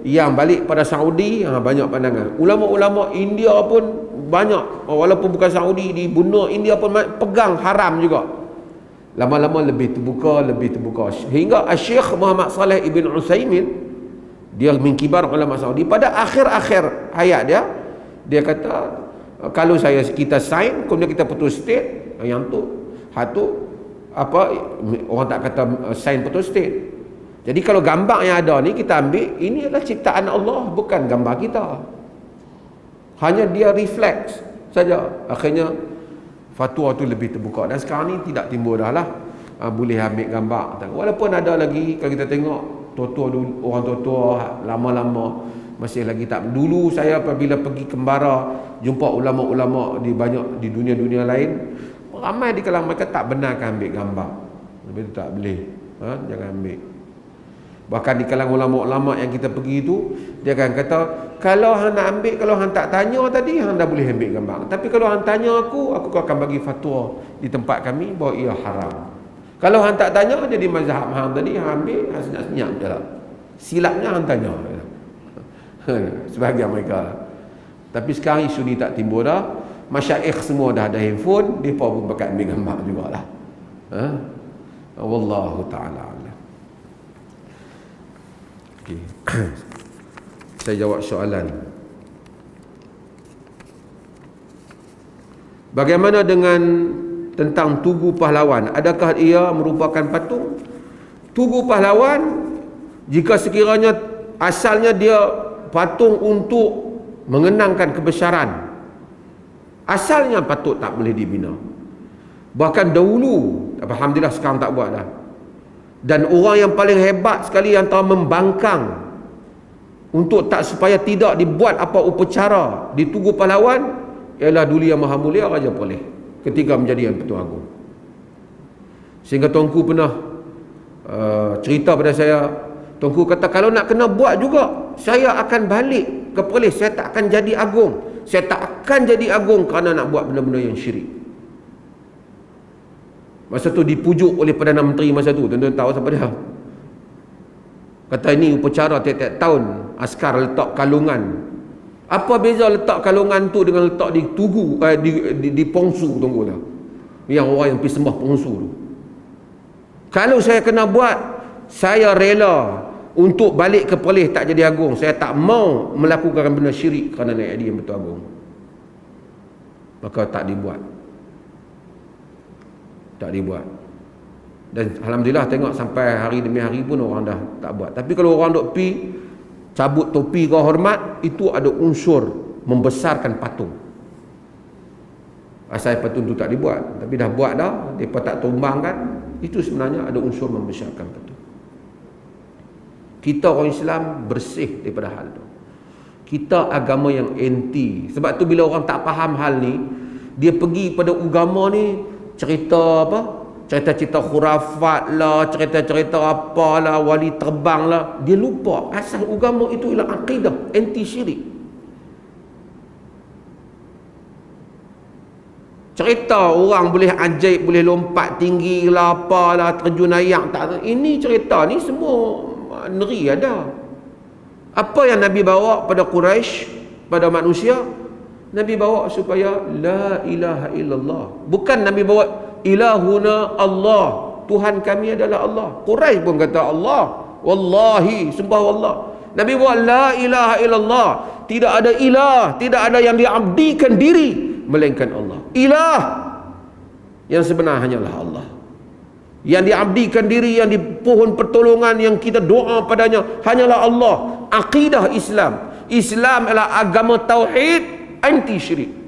yang balik pada Saudi, banyak pandangan. Ulama-ulama India pun banyak, walaupun bukan Saudi, di benua India pun pegang haram juga. Lama-lama lebih terbuka. Hingga Syekh Muhammad Saleh Ibn Utsaimin, dia mengkibar ulama Saudi, pada akhir-akhir hayat dia kata, kalau kita sign, kemudian kita putus state, yang tu orang tak kata sign putus state. Jadi kalau gambar yang ada ni kita ambil, ini adalah ciptaan Allah, bukan gambar kita. Hanya dia refleks saja. Akhirnya fatwa tu lebih terbuka. Dan sekarang ni tidak timbul dah lah boleh ambil gambar. Walaupun ada lagi, kalau kita tengok orang tua lama-lama masih lagi tak. Dulu saya apabila pergi Kembara, jumpa ulama-ulama di dunia-dunia lain, ramai di kalangan mereka tak benarkan ambil gambar. Lebih tu tak boleh, jangan ambil. Bahkan di kalangan ulama-ulama yang kita pergi itu, dia akan kata, kalau hang nak ambil, kalau hang tak tanya tadi, hang dah boleh ambil gambar. Tapi kalau hang tanya aku akan bagi fatwa di tempat kami bahawa ia haram. Kalau hang tak tanya, jadi mazhab hang tadi, hang ambil, hang senyap-senyap je lah. Silapnya hang tanya. Sebahagian mereka. Tapi sekarang isu ni tak timbul dah. Masyaikh semua dah ada handphone, mereka pun pakai ambil gambar jugalah. Wallahu ta'ala alam. Okay. Saya jawab soalan. Bagaimana dengan tentang Tugu Pahlawan? Adakah ia merupakan patung? Tugu Pahlawan, jika sekiranya asalnya dia patung untuk mengenangkan kebesaran, asalnya patut tak boleh dibina. Bahkan dahulu, alhamdulillah sekarang tak buat dah. Dan orang yang paling hebat sekali yang telah membangkang untuk tak supaya tidak dibuat apa upacara di Tugu Pahlawan ialah Duli Yang Maha Mulia Raja Perlis ketika menjadi Yang Pertuan Agong. Sehingga Tuanku pernah cerita pada saya, Tuanku kata, kalau nak kena buat juga, saya akan balik ke Perlis, saya tak akan jadi agung. Saya tak akan jadi agung kerana nak buat benda-benda yang syirik. Masa tu dipujuk oleh Perdana Menteri masa tu, tuan-tuan tahu siapa dia? Kata ini upacara tiap-tiap tahun askar letak kalungan. Apa beza letak kalungan tu dengan letak di Tugu, di Pongsu, tunggu dah. Yang orang yang pergi sembah Pongsu tu. Kalau saya kena buat, saya rela untuk balik ke Perlis tak jadi agung. Saya tak mau melakukan benda syirik kerana nak jadi Yang Pertuan Agong. Maka tak dibuat. Tak dibuat. Dan alhamdulillah tengok sampai hari demi hari pun orang dah tak buat. Tapi kalau orang duk pi cabut topi kau hormat, itu ada unsur membesarkan patung. Asal patung tu tak dibuat, tapi dah buat dah, depa tak tumbangkan, itu sebenarnya ada unsur membesarkan patung. Kita orang Islam bersih daripada hal tu. Kita agama yang anti. Sebab tu bila orang tak faham hal ni, dia pergi pada agama ni, cerita apa? Cerita-cerita khurafat lah, cerita-cerita apalah, wali terbang lah. Dia lupa asal agama itu ialah akidah anti syirik. Cerita orang boleh ajaib, boleh lompat tinggi lah, apalah, terjun ayak, tak. Ini cerita ni semua negeri ada. Apa yang Nabi bawa pada Quraisy, pada manusia? Nabi bawa supaya la ilaha illallah. Bukan Nabi bawa ilahuna Allah, Tuhan kami adalah Allah. Quraisy pun kata Allah, wallahi, sembah Allah. Nabi bawa la ilaha illallah. Tidak ada ilah, tidak ada yang diabdikan diri melainkan Allah. Ilah yang sebenar hanyalah Allah. Yang diabdikan diri, yang dipohon pertolongan, yang kita doa padanya hanyalah Allah. Akidah Islam, Islam adalah agama tauhid, anti syirik.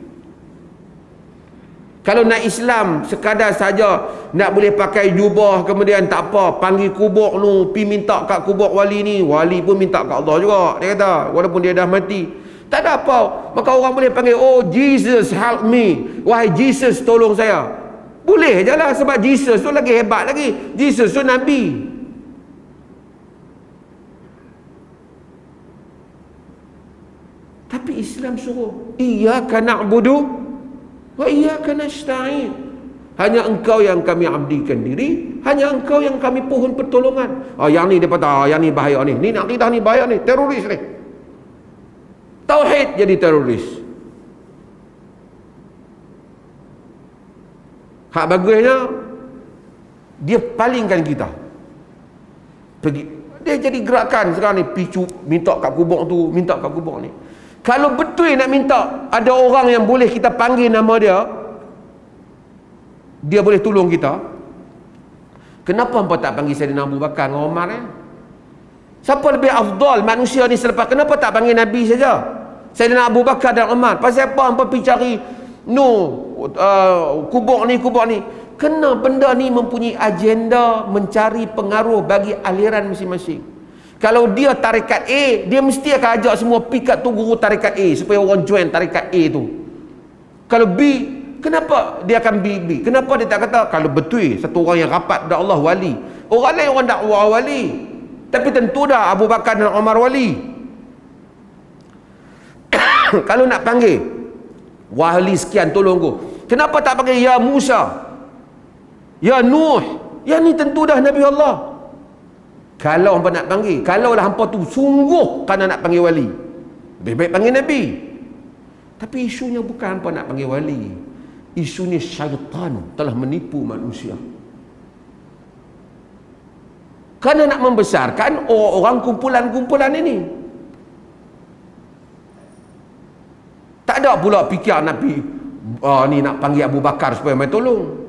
Kalau nak Islam sekadar saja nak boleh pakai jubah, kemudian tak apa, panggil kubur tu, pi minta kat kubur wali ni, wali pun minta kat Allah juga, dia kata, walaupun dia dah mati, tak ada apa. Maka orang boleh panggil, oh Jesus help me, wahai Jesus tolong saya. Boleh je lah, sebab Jesus tu lagi hebat lagi. Jesus tu Nabi. Tapi Islam suruh, iyyaka na'budu wa iyyaka nasta'in. Hanya engkau yang kami abdikan diri, hanya engkau yang kami pohon pertolongan. Yang ni dia kata, yang ni bahaya ni. Ni akidah ni bahaya ni, teroris ni. Tauhid jadi teroris. Hak bagusnya dia palingkan kita. Pergi, dia jadi gerakan sekarang ni, picu minta kat kubur tu, minta kat kubur ni. Kalau betul nak minta, ada orang yang boleh kita panggil nama dia, dia boleh tolong kita. Kenapa hangpa tak panggil Saidina Abu Bakar dengan Umar Siapa lebih afdal manusia ni selepas? Kenapa tak panggil Nabi saja? Saidina Abu Bakar dan Umar. Pasal apa hangpa pergi cari kubur ni, kubur ni? Kena benda ni mempunyai agenda mencari pengaruh bagi aliran masing-masing. Kalau dia tarikat A, dia mesti akan ajak semua pergi kat tu guru tarikat A supaya orang join tarikat A tu. Kalau B, kenapa dia akan B? Kenapa dia tak kata kalau betul satu orang yang rapat pada Allah wali, orang lain orang dakwah wali? Tapi tentu dah Abu Bakar dan Umar wali. Kalau nak panggil wali sekian tolong aku, kenapa tak panggil ya Musa, ya Nuh? Ya ni tentu dah Nabi Allah. Kalau hampa nak panggil, kalau lah hampa tu sungguh kerana nak panggil wali, lebih baik panggil Nabi. Tapi isunya bukan hampa nak panggil wali, isunya syaitan telah menipu manusia. Kerana nak membesarkan orang kumpulan-kumpulan ini. Tak ada pula fikir Nabi ni nak panggil Abu Bakar supaya mai tolong.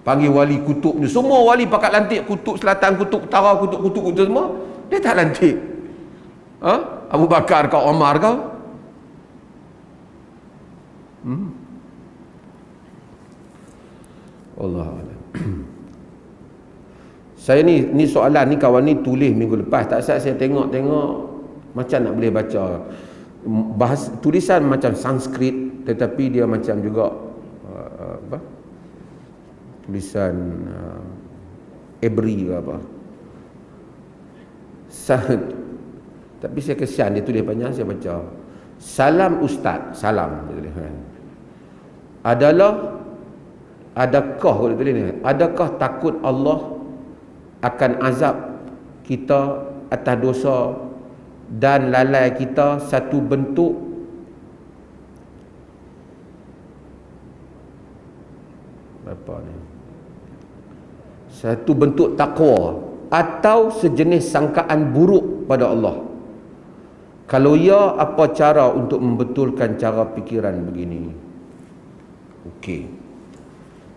Panggil wali kutubnya. Semua wali pakat lantik, kutub selatan, kutub utara, kutub semua. Dia tak lantik. Abu Bakar kau, Omar kau. Allah Allah. Saya ni soalan ni kawan ni tulis minggu lepas. Tak saat saya tengok macam nak boleh baca. Tulisan macam Sanskrit, tetapi dia macam juga tulisan Hebrew ke apa. Tapi saya kesian, dia tulis panjang, saya baca. Salam Ustaz, salam dia tulis kan. Adakah takut Allah akan azab kita atas dosa dan lalai kita satu bentuk apa ni? Satu bentuk takwa atau sejenis sangkaan buruk pada Allah? Kalau ya, apa cara untuk membetulkan cara fikiran begini? Okey,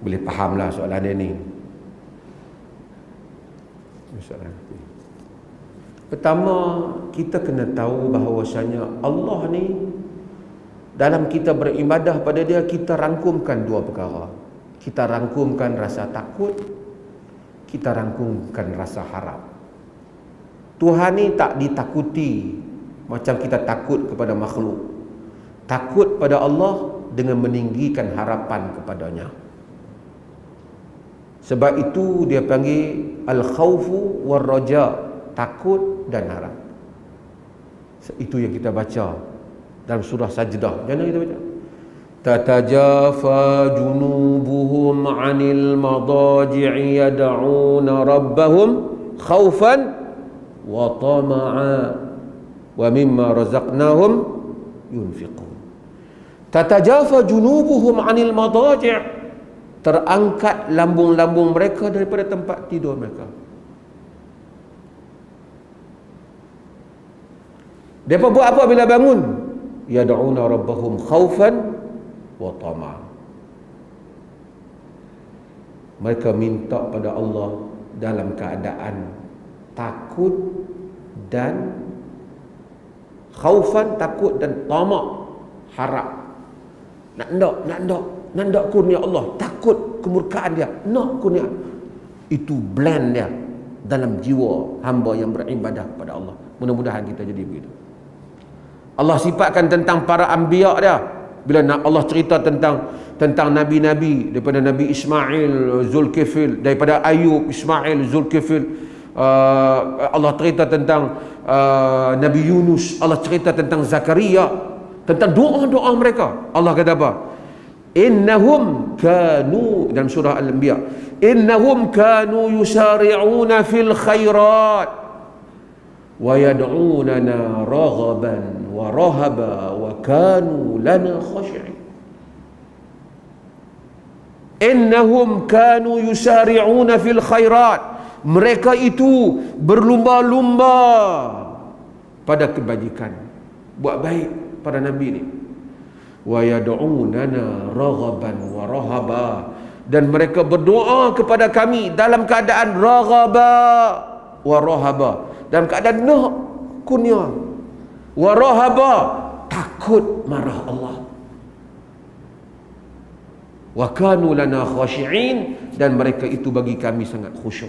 boleh fahamlah soalan dia ni. Pertama, kita kena tahu bahawasanya Allah ni, dalam kita beribadah pada dia, kita rangkumkan dua perkara. Kita rangkumkan rasa takut, kita rangkumkan rasa harap. Tuhan ni tak ditakuti macam kita takut kepada makhluk. Takut pada Allah dengan meninggikan harapan kepadanya. Sebab itu dia panggil al-khawfu war-raja, takut dan harap. Itu yang kita baca dalam surah Sajdah. Jangan kita baca. Tatajafa junubuhum 'anil madaji'i yad'una rabbahum khawfan wa tama'a wa mimma razaqnahum yunfiqun. Tatajafa junubuhum 'anil madaji', terangkat lambung-lambung mereka daripada tempat tidur mereka. Mereka buat apa bila bangun? Yad'una rabbahum khaufan wa tama'. Mereka minta pada Allah dalam keadaan takut dan khaufan, takut, dan tama', harap. Nak kurnia Allah, takut kemurkaan dia, nak kurnia. Itu blend dia dalam jiwa hamba yang beribadah pada Allah. Mudah-mudahan kita jadi begitu. Allah sifatkan tentang para anbiya dia. Bila Allah cerita tentang nabi-nabi, daripada Nabi Ismail, Zulkifil, daripada Ayub, Ismail, Zulkifil, Allah cerita tentang Nabi Yunus, Allah cerita tentang Zakaria, tentang doa-doa mereka. Allah kata apa? Innahum kanu, dalam surah Al-Anbiya, innahum kanu yusari'una fil khairat wa yad'unana raghaban wa rahaba wa kanu lana khashi'in. Innahum kanu yusari'una fil khairat, mereka itu berlumba-lumba pada kebajikan, buat baik pada Nabi ni. Wa yad'unana raghaban wa rahaba, dan mereka berdoa kepada kami dalam keadaan raghaba wa rahaba, dalam keadaan nak kurnia, wa rahaba, takut marah Allah, wa kanu lana khashi'in, dan mereka itu bagi kami sangat khusyuk.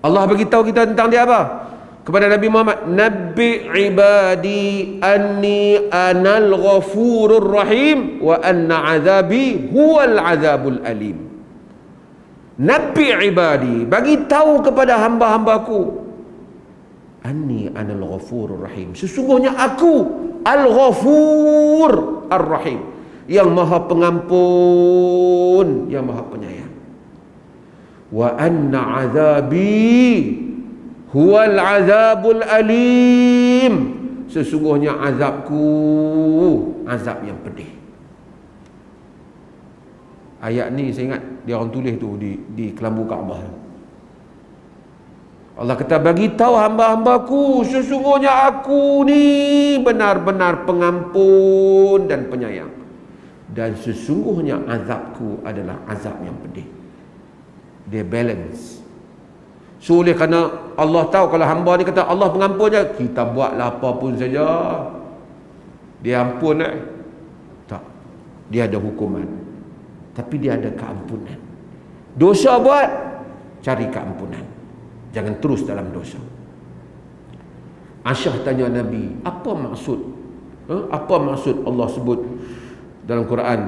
Allah beritahu kita tentang dia apa? Kepada Nabi Muhammad, nabbi ibadi anni anal ghafurur rahim wa anna azabi huwal azabul alim. Nabi ibadi, bagi tahu kepada hamba-hambaku, anni anal ghafurur rahim, sesungguhnya aku al-ghafur ar-rahim, yang maha pengampun, yang maha penyayang. Wa anna azabi huwal azabul alim, sesungguhnya azabku azab yang pedih. Ayat ni saya ingat dia orang tulis tu di kelambu Kaabah. Allah kata, bagi tahu hamba-hambaku, sesungguhnya aku ni benar-benar pengampun dan penyayang, dan sesungguhnya azabku adalah azab yang pedih. Dia balance. So oleh kerana Allah tahu, kalau hamba ni kata Allah pengampun je, kita buatlah apa pun saja, dia ampun tak, dia ada hukuman, tapi dia ada keampunan. Dosa buat, cari keampunan, jangan terus dalam dosa. Aisyah tanya Nabi, apa maksud apa maksud Allah sebut dalam Quran,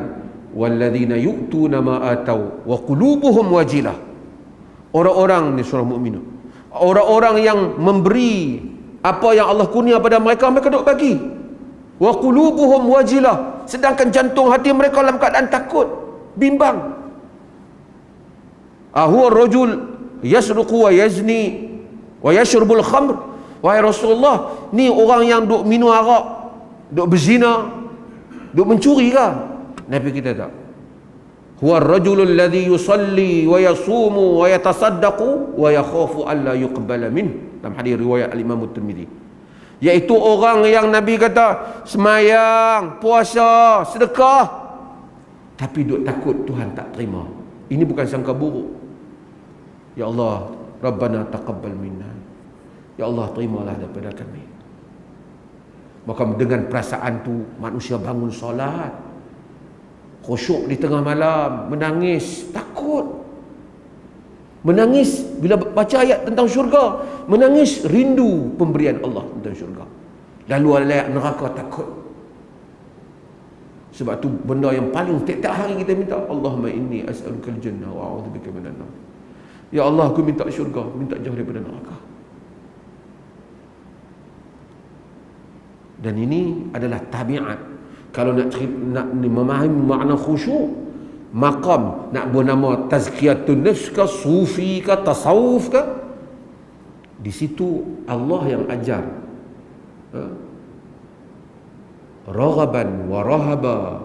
walladzina yu'tuna ma atau wa qulubuhum wajilah. Orang-orang ni surah Mukminun, orang-orang yang memberi apa yang Allah kurnia pada mereka, mereka duk bagi. Wa qulubuhum wajilah, sedangkan jantung hati mereka dalam keadaan takut, bimbang. Huwa rajul yasruqu wa yazni wa yashrubul khamr. Wahai Rasulullah, ni orang yang duk minum arak, duk berzina, duk mencuri ke? Nabi kita tak. Huwa rajulul ladzi yusalli wa yasumu wa yatasaddaqu wa yakhafu alla yuqbala min. Dalam hadis riwayat al-Imam At-Tirmizi, iaitu orang yang Nabi kata semayang, puasa, sedekah, tapi duk takut Tuhan tak terima. Ini bukan sangka buruk. Ya Allah, Rabbana taqabbal minna, ya Allah terimalah daripada kami. Maka dengan perasaan tu manusia bangun solat, khusyuk di tengah malam, menangis, takut, menangis bila baca ayat tentang syurga, menangis rindu pemberian Allah tentang syurga. Lalu ayat neraka, takut. Sebab tu benda yang paling tiap-tiap hari kita minta, Allahumma inni as'alukal jannah wa a'udzubika minan nar. Ya Allah, aku minta syurga, minta jauh daripada neraka. Dan ini adalah tabiat. Kalau nak memahami makna khusyuk, maqam nak bernama tazkiyatun nafs ke, sufi ke, tasawuf ke, di situ Allah yang ajar raghaban wa rahaba,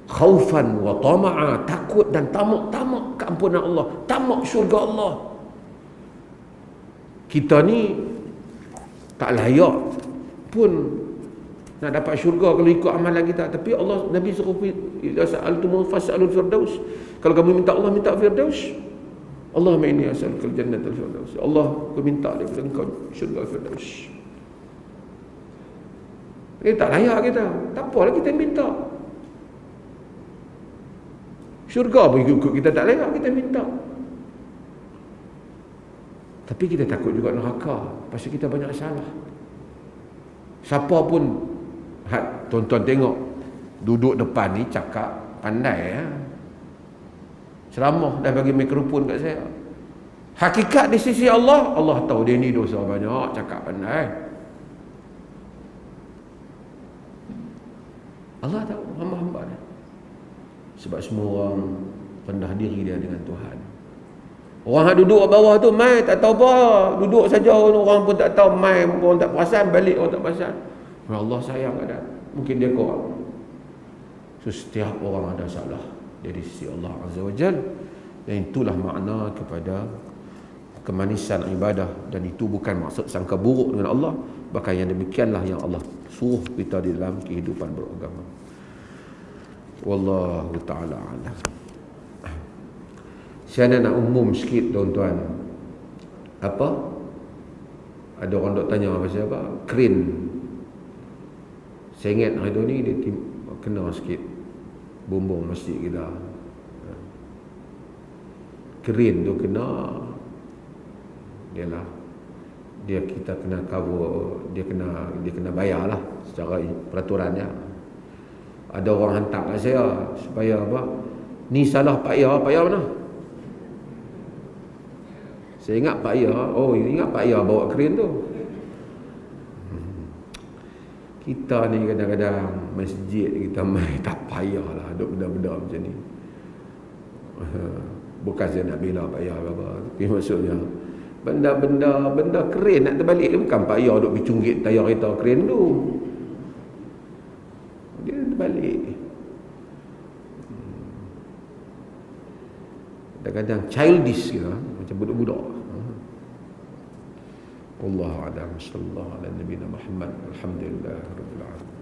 khaufan wa tama'a, takut dan tamak keampunan Allah, tamak syurga Allah. Kita ni tak layak pun nak dapat syurga kalau ikut amalan kita, tapi Allah, Nabi suruh, idza sa'altum fas'alul firdaus, kalau kamu minta Allah, minta firdaus. Allahumma inni as'alukal jannatal firdaus, Allah, aku minta daripada engkau syurga firdaus. Tak layak kita, tak apalah kita minta syurga pun ikut kita, tak layak kita minta. Tapi kita takut juga neraka, pasal kita banyak salah. Siapa pun, tuan-tuan tengok, duduk depan ni cakap pandai ya, ceramah dah bagi mikrofon kat saya. Hakikat di sisi Allah, Allah tahu dia ni dosa banyak, cakap pandai. Allah tahu hamba-hamba dia. Sebab semua orang rendah diri dia dengan Tuhan. Orang yang duduk bawah tu mai tak tahu apa, duduk saja, orang pun tak tahu, mai orang tak perasan, balik orang tak perasan. Allah sayang ada, mungkin dia kurang. So setiap orang ada salah dari sisi Allah Azza wa Jal, dan itulah makna kepada kemanisan ibadah, dan itu bukan maksud sangka buruk dengan Allah, bahkan yang demikianlah yang Allah suruh kita di dalam kehidupan beragama. Wallahu ta'ala alam. Saya nak umum sikit tuan-tuan. Apa? Ada orang dok tanya pasal apa? Kren. Saya ingat hari tu ni dia kena sikit bumbung masjid kita. Kren tu kena, dia kita kena cover, dia kena bayar lah secara peraturannya. Ada orang hantar kat saya supaya apa? Ni salah Pak Ya mana? Saya ingat Pak Ayah, oh ingat Pak Ayah bawa kren tu. Kita ni kadang-kadang masjid kita main tak payahlah duk benda-benda macam ni. Bukan saya nak bela Pak Ayah apa, tapi maksudnya benda keren nak terbalik dia bukan Pak Ayah duk bercunggit tayar kereta keren tu. Dia terbalik. Kadang-kadang childish kita macam budak-budak. Wallahu a'lam. Sallallahu ala nabiyina Muhammad. Alhamdulillah rabbil alamin.